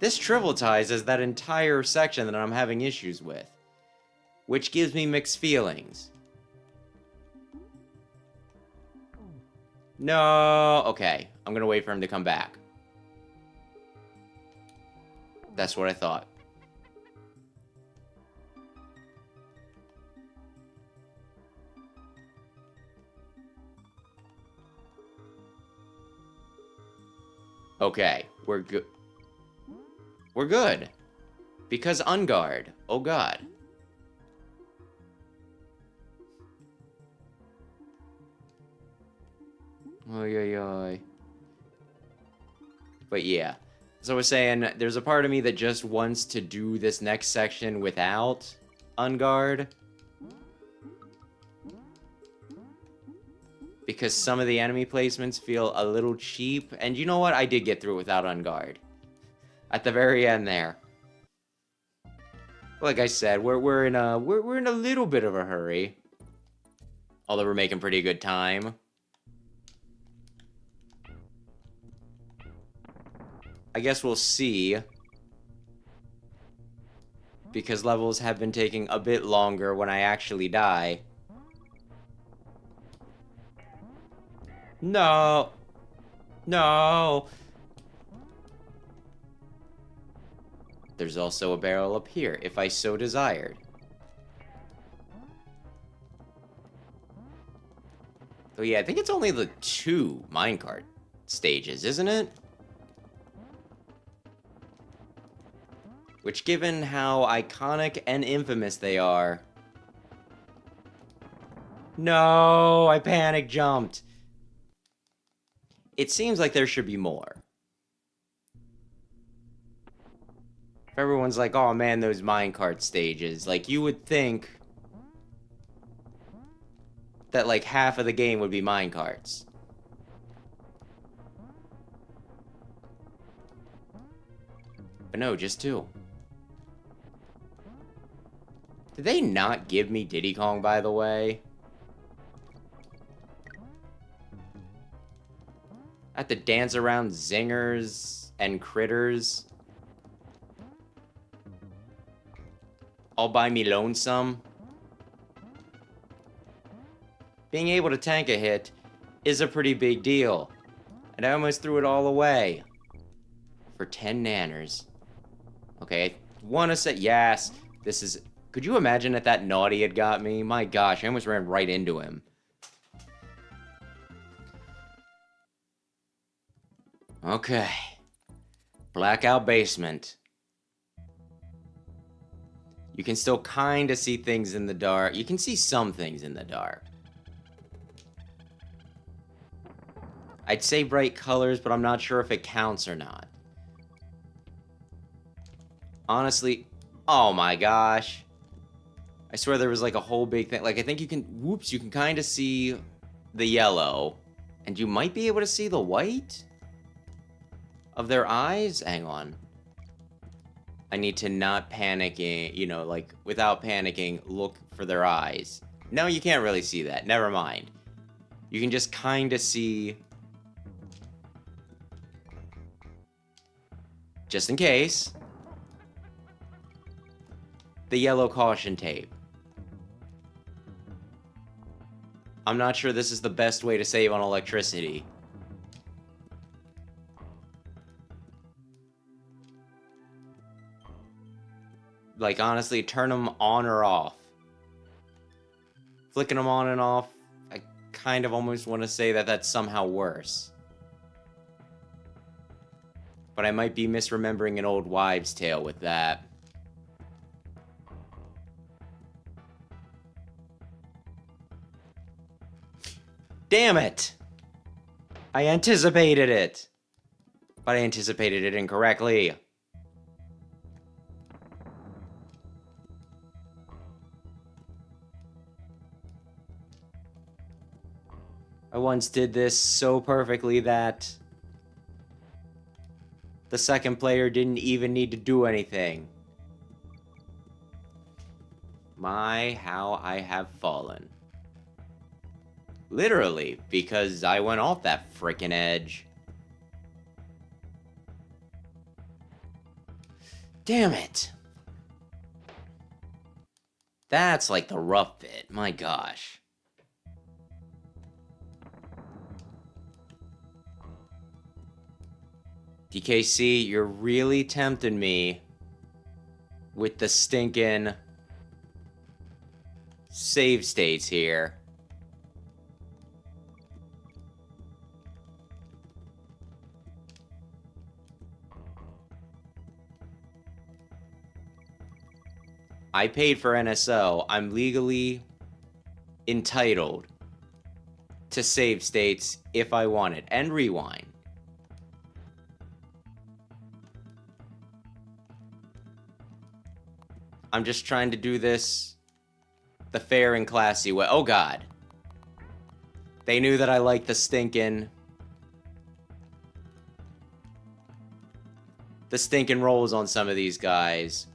this trivializes that entire section that I'm having issues with, which gives me mixed feelings. No, okay, I'm gonna wait for him to come back. That's what I thought. Okay, we're good. We're good. Because Unguard. Oh god. Oy. But yeah. So I was saying, there's a part of me that just wants to do this next section without Unguard. Because some of the enemy placements feel a little cheap. And you know what? I did get through it without Unguard. At the very end there. Like I said, we're in a little bit of a hurry. Although we're making pretty good time. I guess we'll see. Because levels have been taking a bit longer when I actually die. No. No. There's also a barrel up here, if I so desired. Oh yeah, I think it's only the 2 minecart stages, isn't it? Which, given how iconic and infamous they are... No, I panic jumped. It seems like there should be more. If everyone's like, oh man, those minecart stages, like, you would think that, like, half of the game would be minecarts. But no, just 2. Did they not give me Diddy Kong, by the way? I have to dance around zingers and critters. All by me lonesome. Being able to tank a hit is a pretty big deal. And I almost threw it all away. For 10 nanners. Okay, I want to say, yes, this is... Could you imagine if that naughty had got me? My gosh, I almost ran right into him. Okay. Blackout basement. You can still kind of see things in the dark. You can see some things in the dark. I'd say bright colors, but I'm not sure if it counts or not. Honestly, oh my gosh. I swear there was like a whole big thing. Like, I think you can, whoops, you can kind of see the yellow. And you might be able to see the white of their eyes. Hang on. I need to not panicking, you know, like, without panicking, look for their eyes. No, you can't really see that. Never mind. You can just kind of see... Just in case. The yellow caution tape. I'm not sure this is the best way to save on electricity. Like, honestly, turn them on or off. Flicking them on and off, I kind of almost want to say that that's somehow worse. But I might be misremembering an old wives' tale with that. Damn it! I anticipated it! But I anticipated it incorrectly. I once did this so perfectly that the second player didn't even need to do anything. My, how I have fallen. Literally, because I went off that frickin' edge. Damn it. That's like the rough bit, my gosh. DKC, you're really tempting me with the stinking save states here. I paid for NSO. I'm legally entitled to save states if I want it, and rewind. I'm just trying to do this the fair and classy way. Oh god. They knew that I liked the stinking rolls on some of these guys.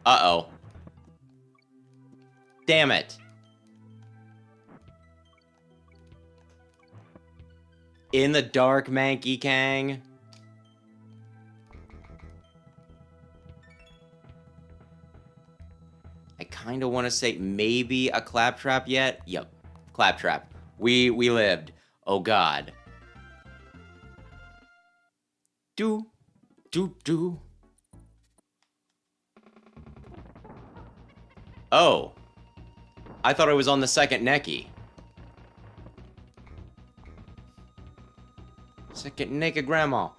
Uh-oh. Damn it. In the dark, Manky Kang. I kind of want to say maybe a claptrap yet. Yep, claptrap. We lived. Oh god. Do. Oh. I thought I was on the second necky. Second naked grandma.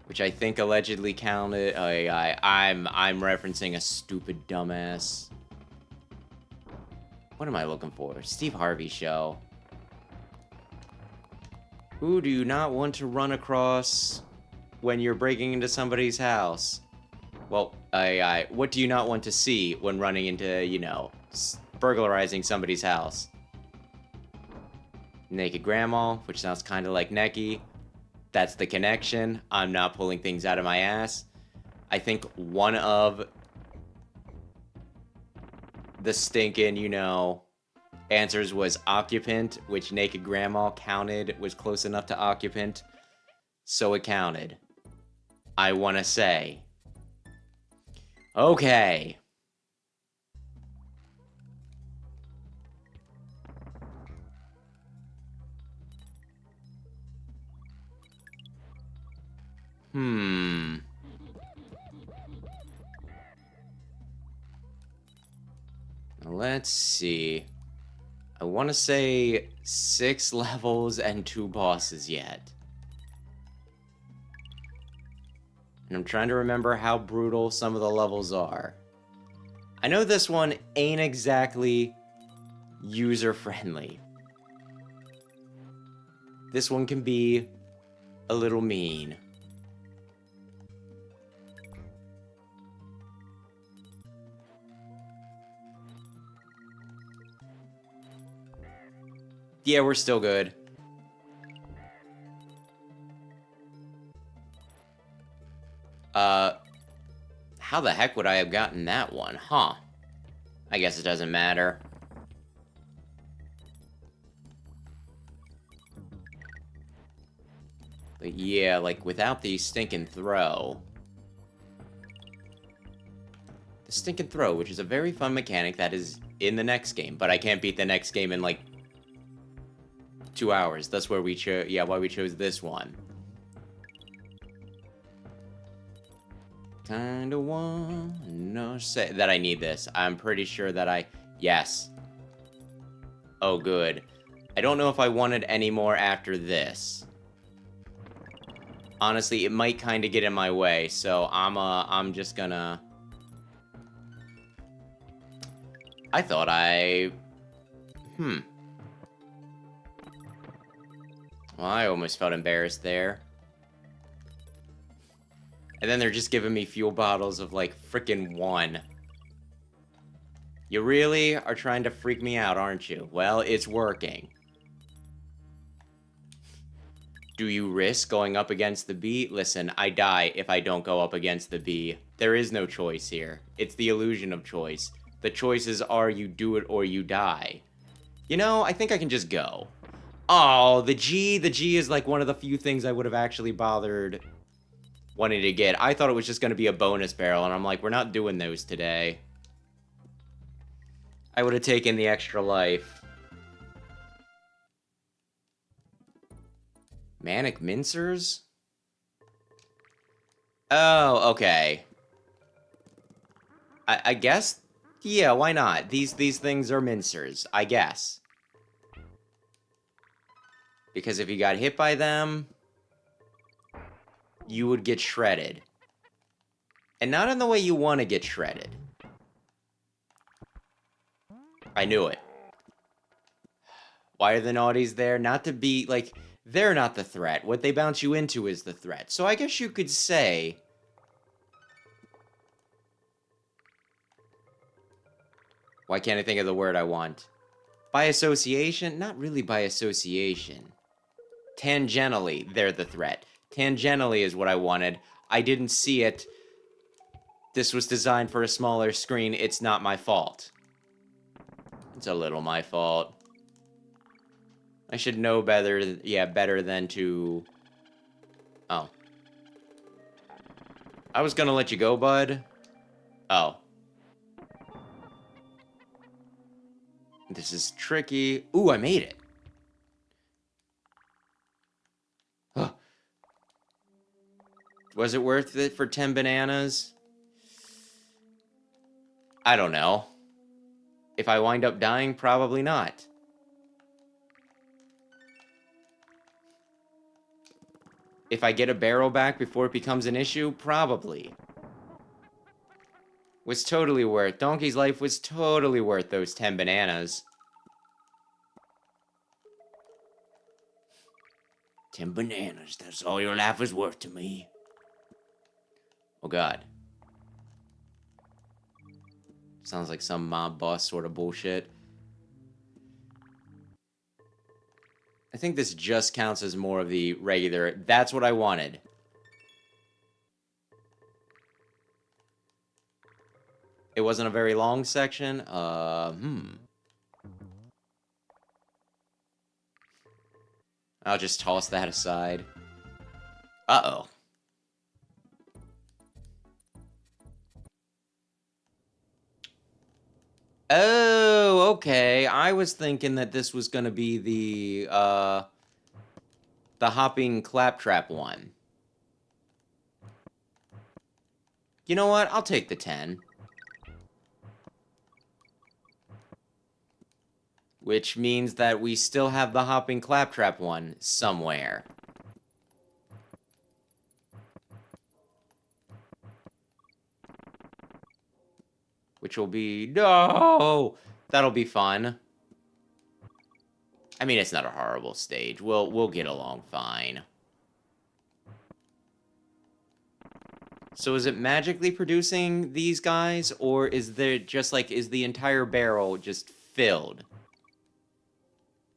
Which I think allegedly counted. I'm referencing a stupid dumbass. What am I looking for? Steve Harvey show. Who do you not want to run across when you're breaking into somebody's house? Well, what do you not want to see when running into, you know, burglarizing somebody's house? Naked grandma, which sounds kind of like Neki. That's the connection. I'm not pulling things out of my ass. I think one of the stinking, you know, answers was occupant, which naked grandma counted, was close enough to occupant. So it counted. I want to say. Okay. Let's see. I want to say 6 levels and 2 bosses yet. And I'm trying to remember how brutal some of the levels are. I know this one ain't exactly user-friendly. This one can be a little mean. Yeah, we're still good. How the heck would I have gotten that one? Huh. I guess it doesn't matter. But yeah, like, without the stinking throw. The stinking throw, which is a very fun mechanic that is in the next game, but I can't beat the next game in, like, 2 hours. That's where we chose, yeah, why we chose this one. Kinda wanna say that I need this. I'm pretty sure that yes. Oh, good. I don't know if I wanted any more after this. Honestly, it might kind of get in my way, so I'm just gonna... I thought Well, I almost felt embarrassed there. And then they're just giving me fuel bottles of, like, frickin' 1. You really are trying to freak me out, aren't you? Well, it's working. Do you risk going up against the bee? Listen, I die if I don't go up against the bee. There is no choice here. It's the illusion of choice. The choices are you do it or you die. You know, I think I can just go. Oh, the G is like one of the few things I would have actually bothered wanting to get. I thought it was just going to be a bonus barrel, and I'm like, we're not doing those today. I would have taken the extra life. Manic mincers? Oh, okay. I guess, yeah, why not? These things are mincers, I guess. Because if you got hit by them, you would get shredded. And not in the way you want to get shredded. I knew it. Why are the naughties there? Not to be, like, they're not the threat. What they bounce you into is the threat. So I guess you could say... Why can't I think of the word I want? By association? Not really by association. Tangentially, they're the threat. Tangentially is what I wanted. I didn't see it. This was designed for a smaller screen. It's not my fault. It's a little my fault. I should know better, yeah, better than to... Oh. I was gonna let you go, bud. Oh. This is tricky. Ooh, I made it. Huh. Was it worth it for 10 bananas? I don't know. If I wind up dying, probably not. If I get a barrel back before it becomes an issue, probably. Was totally worth. Donkey's life was totally worth those 10 bananas. 10 bananas, that's all your life is worth to me. Oh god. Sounds like some mob boss sort of bullshit. I think this just counts as more of the regular... That's what I wanted. It wasn't a very long section. I'll just toss that aside. Uh-oh. Oh, okay. I was thinking that this was gonna be the hopping claptrap one. You know what? I'll take the 10. Which means that we still have the hopping claptrap one somewhere. Which will be... No! That'll be fun. I mean, it's not a horrible stage. We'll get along fine. So is it magically producing these guys? Or is there just like... Is the entire barrel just filled?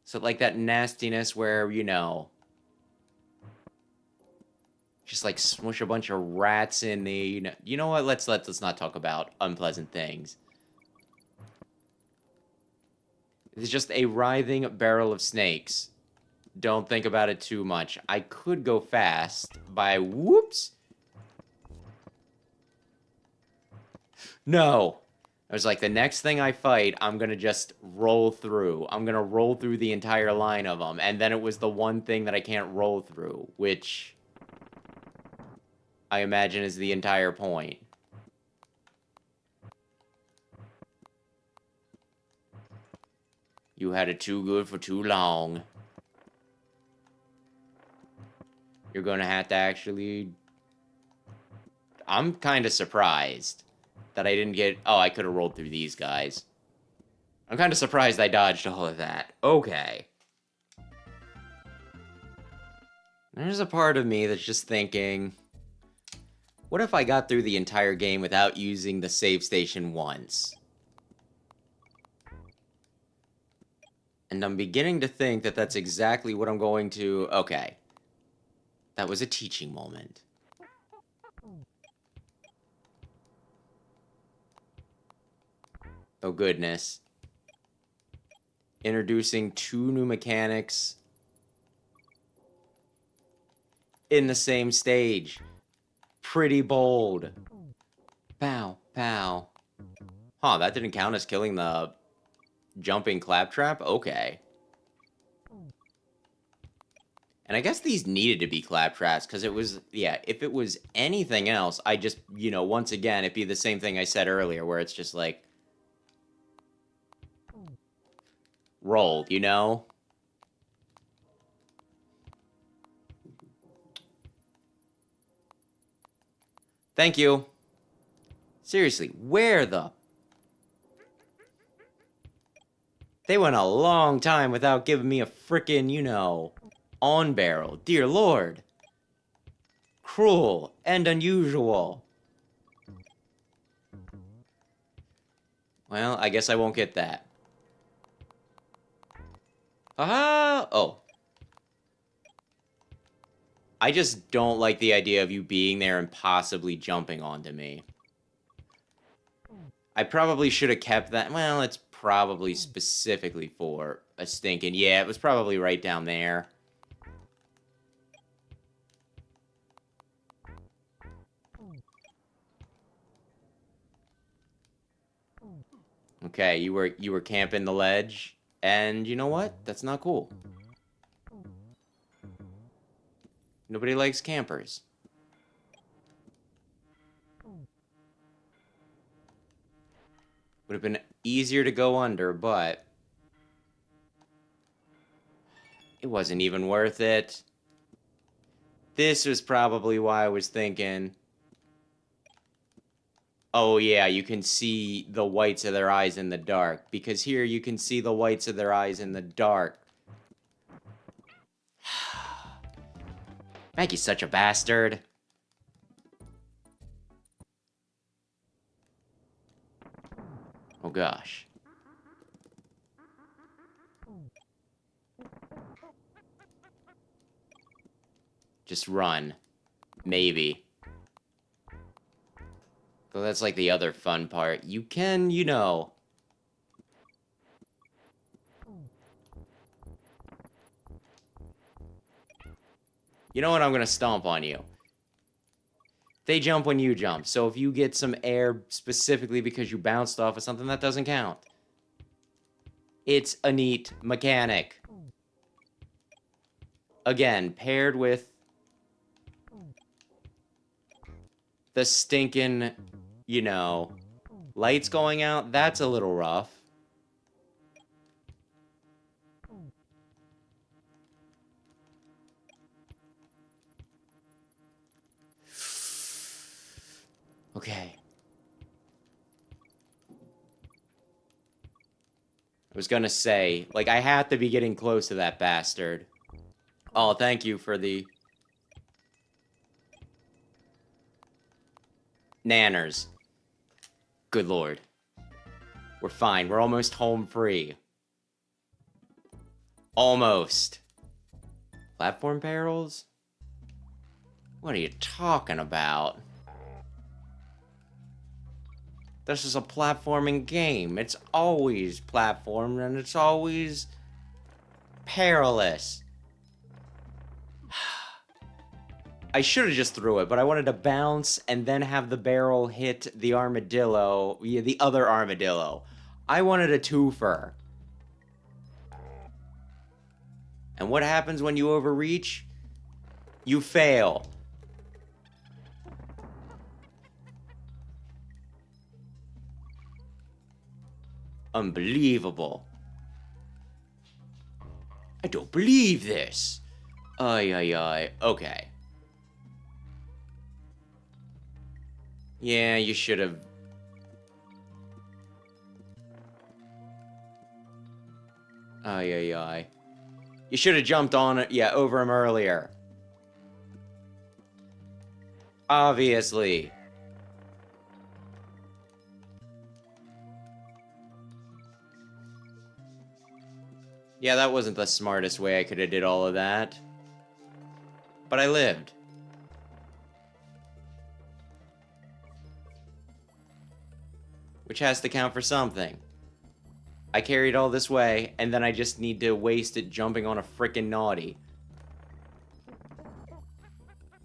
So like that nastiness where, you know... Just like smush a bunch of rats in the... You know what? Let's not talk about unpleasant things. It's just a writhing barrel of snakes. Don't think about it too much. I could go fast by... Whoops! No! I was like, the next thing I fight, I'm gonna just roll through. I'm gonna roll through the entire line of them. And then it was the one thing that I can't roll through, which... I imagine is the entire point. You had it too good for too long. You're gonna have to actually... I'm kind of surprised that I didn't get... Oh, I could have rolled through these guys. I'm kind of surprised I dodged all of that. Okay. There's a part of me that's just thinking... What if I got through the entire game without using the save station once? And I'm beginning to think that that's exactly what I'm going to... Okay. That was a teaching moment. Oh, goodness. Introducing 2 new mechanics in the same stage. Pretty bold. Pow, pow. Huh, that didn't count as killing the jumping claptrap? Okay. And I guess these needed to be claptraps, because it was, yeah, if it was anything else, I just, you know, once again, it'd be the same thing I said earlier, where it's just like, roll, you know? Thank you. Seriously, where the... They went a long time without giving me a frickin', you know, on barrel. Dear Lord. Cruel and unusual. Well, I guess I won't get that. Ah! Oh. I just don't like the idea of you being there and possibly jumping onto me. I probably should have kept that. Well, it's probably specifically for a stinking... Yeah, it was probably right down there. Okay, you were camping the ledge, and you know what? That's not cool. Nobody likes campers. Would have been easier to go under, but it wasn't even worth it. This was probably why I was thinking, oh yeah, you can see the whites of their eyes in the dark. Because here you can see the whites of their eyes in the dark. Maggie's such a bastard. Oh gosh. Just run. Maybe. So that's like the other fun part. You can, you know. You know what? I'm gonna stomp on you. They jump when you jump. So if you get some air specifically because you bounced off of something, that doesn't count. It's a neat mechanic. Again, paired with the stinking, you know, lights going out, that's a little rough. Okay. I was gonna say, like, I have to be getting close to that bastard. Oh, thank you for the... Nanners. Good lord. We're fine. We're almost home free. Almost. Platform barrels? What are you talking about? This is a platforming game. It's always platformed and it's always perilous. I should have just threw it, but I wanted to bounce and then have the barrel hit the armadillo, yeah, the other armadillo. I wanted a twofer. And what happens when you overreach? You fail. Unbelievable. I don't believe this. Ay, ay, ay. Okay. Yeah, you should have. Ay, ay, ay. You should have jumped on it, yeah, over him earlier. Obviously. Yeah, that wasn't the smartest way I could have did all of that. But I lived. Which has to count for something. I carried all this way, and then I just need to waste it jumping on a frickin' naughty.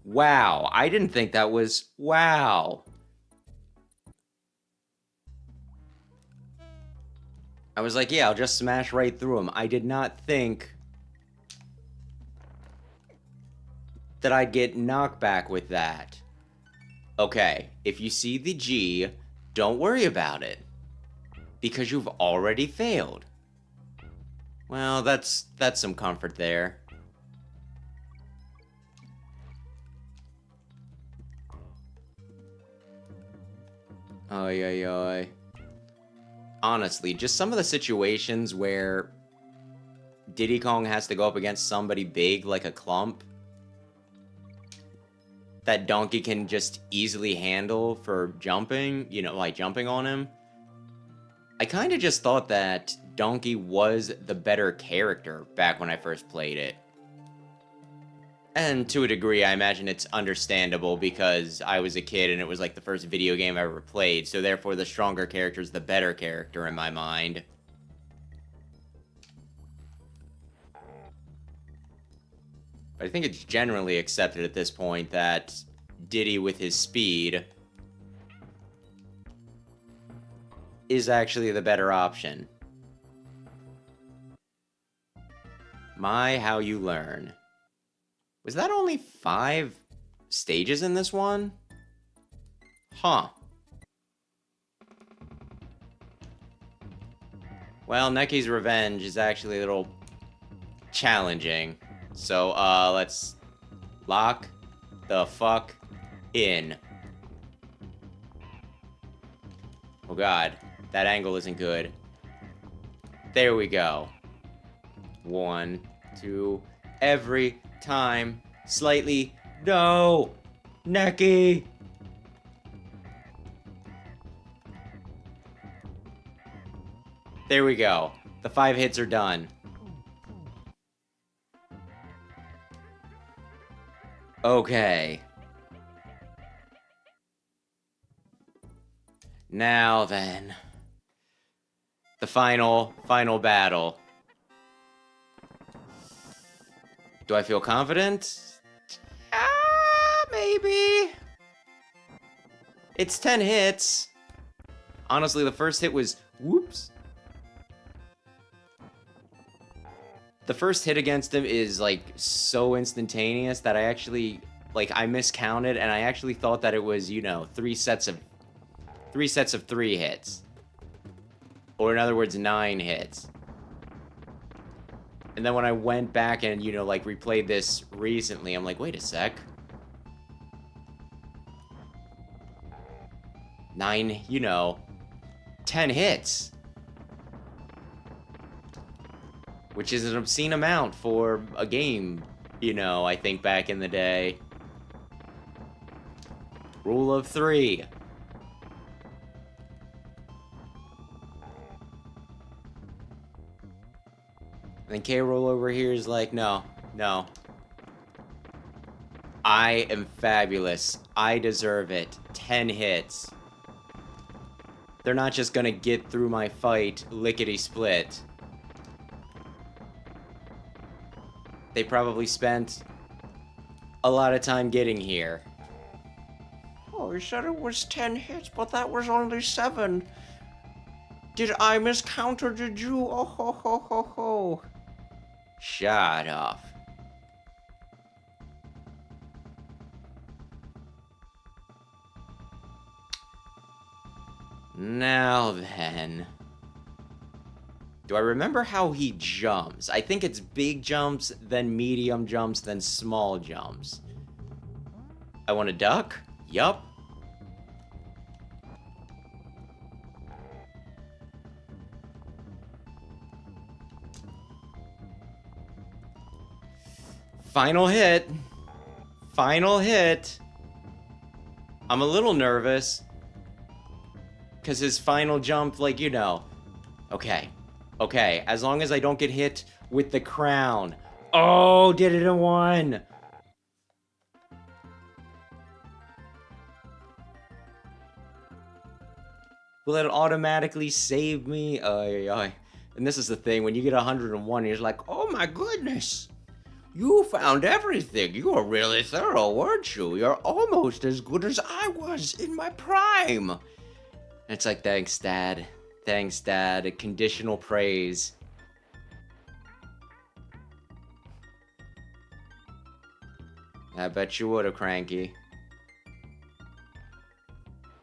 Wow, I didn't think that was... Wow. I was like, yeah, I'll just smash right through him. I did not think that I'd get knockback with that. Okay, if you see the G, don't worry about it. Because you've already failed. Well, that's some comfort there. Ay, ay, ay. Honestly, just some of the situations where Diddy Kong has to go up against somebody big like a clump that Donkey can just easily handle for jumping, you know, like jumping on him. I kind of just thought that Donkey was the better character back when I first played it. And to a degree, I imagine it's understandable because I was a kid and it was like the first video game I ever played, so therefore the stronger character is the better character in my mind. But I think it's generally accepted at this point that Diddy with his speed is actually the better option. My, how you learn. Was that only 5 stages in this one? Huh. Well, Necky's Revenge is actually a little challenging. So, let's lock the fuck in. Oh god, that angle isn't good. There we go. 1, 2, every time slightly No! Necky! There we go. The 5 hits are done. Okay. Now then. The final battle. Do I feel confident? Maybe. It's 10 hits. Honestly, the first hit was... Whoops. The first hit against him is, like, so instantaneous that I actually... Like, I miscounted, and I actually thought that it was, you know, 3 sets of 3 hits. Or in other words, 9 hits. And then when I went back and, you know, like, replayed this recently, I'm like, wait a sec. 9, you know, 10 hits. Which is an obscene amount for a game, you know, I think back in the day. Rule of 3. And K-Roll over here is like, no. I am fabulous. I deserve it. 10 hits. They're not just gonna get through my fight lickety-split. They probably spent a lot of time getting here. Oh, you said it was 10 hits, but that was only 7. Did I miscount or did you? Oh ho ho ho ho. Shut up. Now then. Do I remember how he jumps? I think it's big jumps, then medium jumps, then small jumps. I want to duck? Yup. Final hit. Final hit. I'm a little nervous. Because his final jump, like, you know. Okay. Okay, as long as I don't get hit with the crown. Oh, did it in one. Will it automatically save me? And this is the thing, when you get 101, you're like, oh my goodness. You found everything. You were really thorough, weren't you? You're almost as good as I was in my prime. And it's like, thanks, Dad. Thanks, Dad. A conditional praise. I bet you would have, Cranky.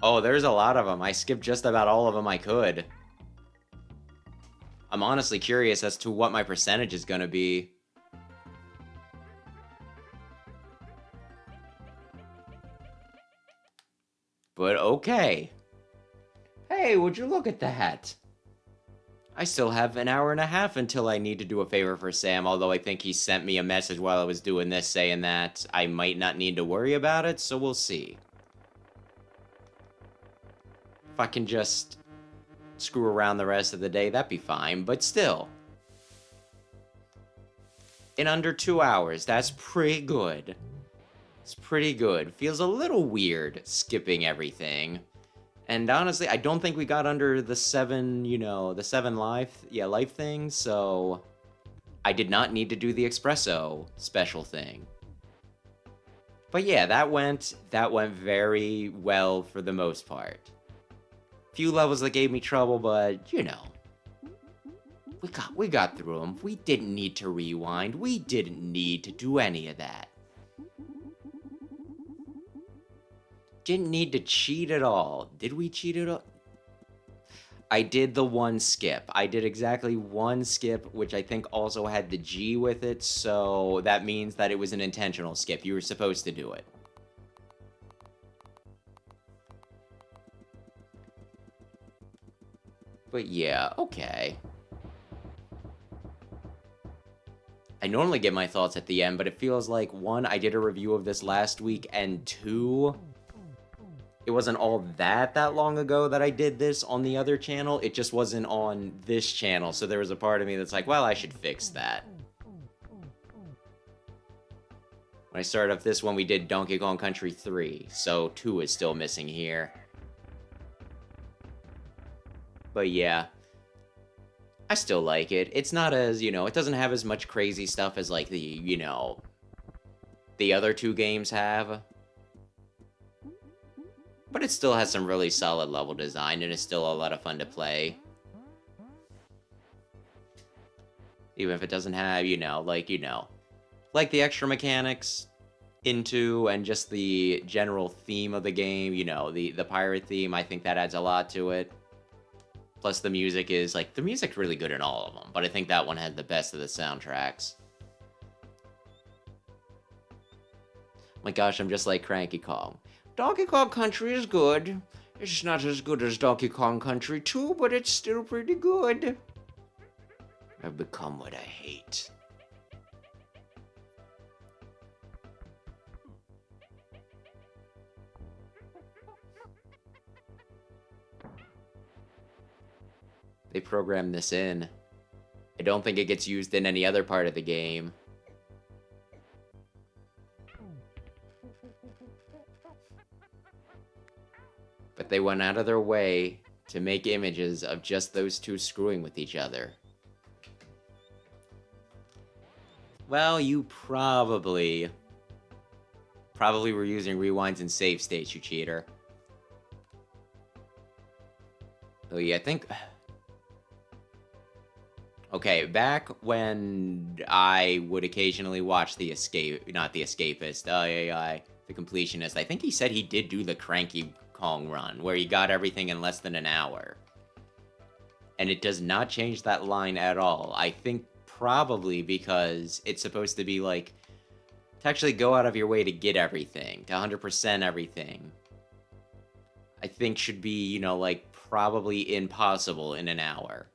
Oh, there's a lot of them. I skipped just about all of them I could. I'm honestly curious as to what my percentage is gonna be. But okay. Hey, would you look at that? I still have an hour and a half until I need to do a favor for Sam, although I think he sent me a message while I was doing this saying that I might not need to worry about it, so we'll see. If I can just screw around the rest of the day, that'd be fine, but still. In under 2 hours, that's pretty good. It's pretty good. Feels a little weird skipping everything. And honestly, I don't think we got under the 7, you know, the 7 life thing, so I did not need to do the espresso special thing. But yeah, that went very well for the most part. Few levels that gave me trouble, but you know, we got through them. We didn't need to rewind. We didn't need to do any of that. Didn't need to cheat at all. Did we cheat at all? I did the one skip. I did exactly one skip, which I think also had the G with it, so that means that it was an intentional skip. You were supposed to do it. But yeah, okay. I normally get my thoughts at the end, but it feels like, one, I did a review of this last week, and two, it wasn't all that long ago that I did this on the other channel. It just wasn't on this channel, so there was a part of me that's like, well, I should fix that. When I started up this one, we did Donkey Kong Country 3, so 2 is still missing here. But yeah, I still like it. It's not as, you know, it doesn't have as much crazy stuff as, like, the, you know, the other 2 games have. But it still has some really solid level design, and it's still a lot of fun to play. Even if it doesn't have, you know, like the extra mechanics into, and just the general theme of the game, you know, the pirate theme, I think that adds a lot to it. Plus the music is, like, the music's really good in all of them, but I think that one had the best of the soundtracks. My gosh, I'm just like Cranky Kong. Donkey Kong Country is good. It's not as good as Donkey Kong Country 2, but it's still pretty good. I've become what I hate. They programmed this in. I don't think it gets used in any other part of the game. But they went out of their way to make images of just those two screwing with each other. Well, you probably were using rewinds and save states, you cheater. Oh yeah, I think... Okay, back when I would occasionally watch the Escapist, the Completionist, I think he said he did do the Cranky Kong run, where he got everything in less than an hour. And it does not change that line at all. I think probably because it's supposed to be like, to actually go out of your way to get everything, to 100% everything, I think should be, you know, like, probably impossible in an hour.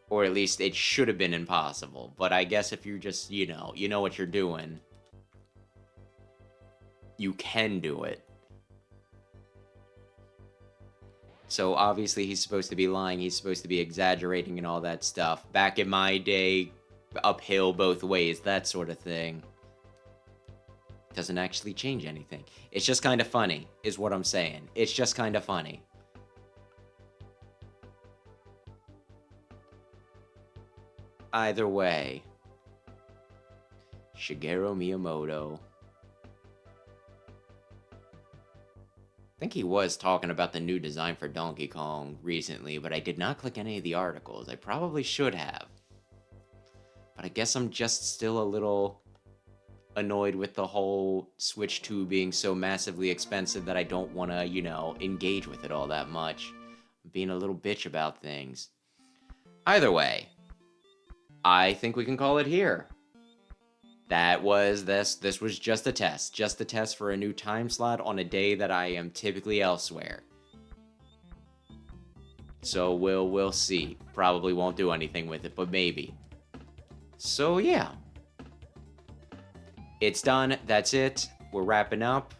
Or at least it should have been impossible. But I guess if you just, you know what you're doing, you can do it. So obviously he's supposed to be lying, he's supposed to be exaggerating and all that stuff. Back in my day, uphill both ways, that sort of thing. Doesn't actually change anything. It's just kind of funny, is what I'm saying. It's just kind of funny. Either way, Shigeru Miyamoto. I think he was talking about the new design for Donkey Kong recently, but I did not click any of the articles. I probably should have. But I guess I'm just still a little annoyed with the whole Switch 2 being so massively expensive that I don't want to, you know, engage with it all that much. I'm being a little bitch about things. Either way, I think we can call it here. That was this was just a test for a new time slot on a day that I am typically elsewhere. So we'll see. Probably won't do anything with it, but maybe. So yeah. It's done. That's it. We're wrapping up.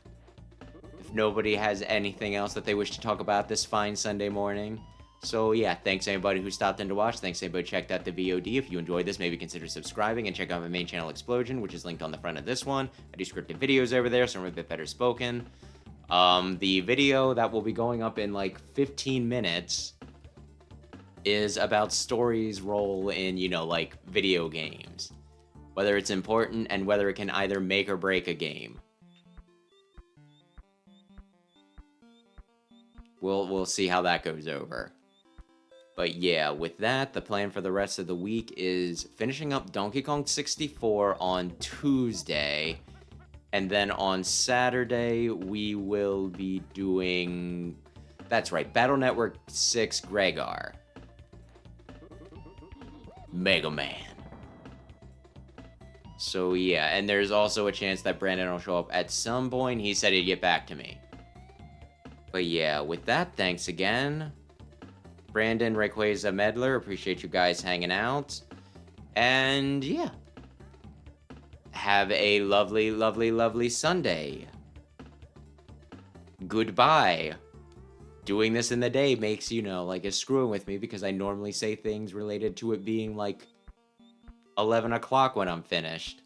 If nobody has anything else that they wish to talk about this fine Sunday morning. So yeah, thanks anybody who stopped in to watch. Thanks anybody who checked out the VOD. If you enjoyed this, maybe consider subscribing and check out my main channel, Explosion, which is linked on the front of this one. I do scripted videos over there, so I'm a bit better spoken. The video that will be going up in like 15 minutes is about stories' role in, you know, like video games. Whether it's important and whether it can either make or break a game. We'll see how that goes over. But yeah, with that, the plan for the rest of the week is finishing up Donkey Kong 64 on Tuesday. And then on Saturday, we will be doing... That's right, Battle Network 6 Gregar. Mega Man. So yeah, and there's also a chance that Brandon will show up at some point. He said he'd get back to me. But yeah, with that, thanks again. Brandon, Rayquaza, Medler, appreciate you guys hanging out. And yeah, Have a lovely, lovely, lovely Sunday. Goodbye. Doing this in the day makes, you know, like, it's screwing with me because I normally say things related to it being, like, 11 o'clock when I'm finished.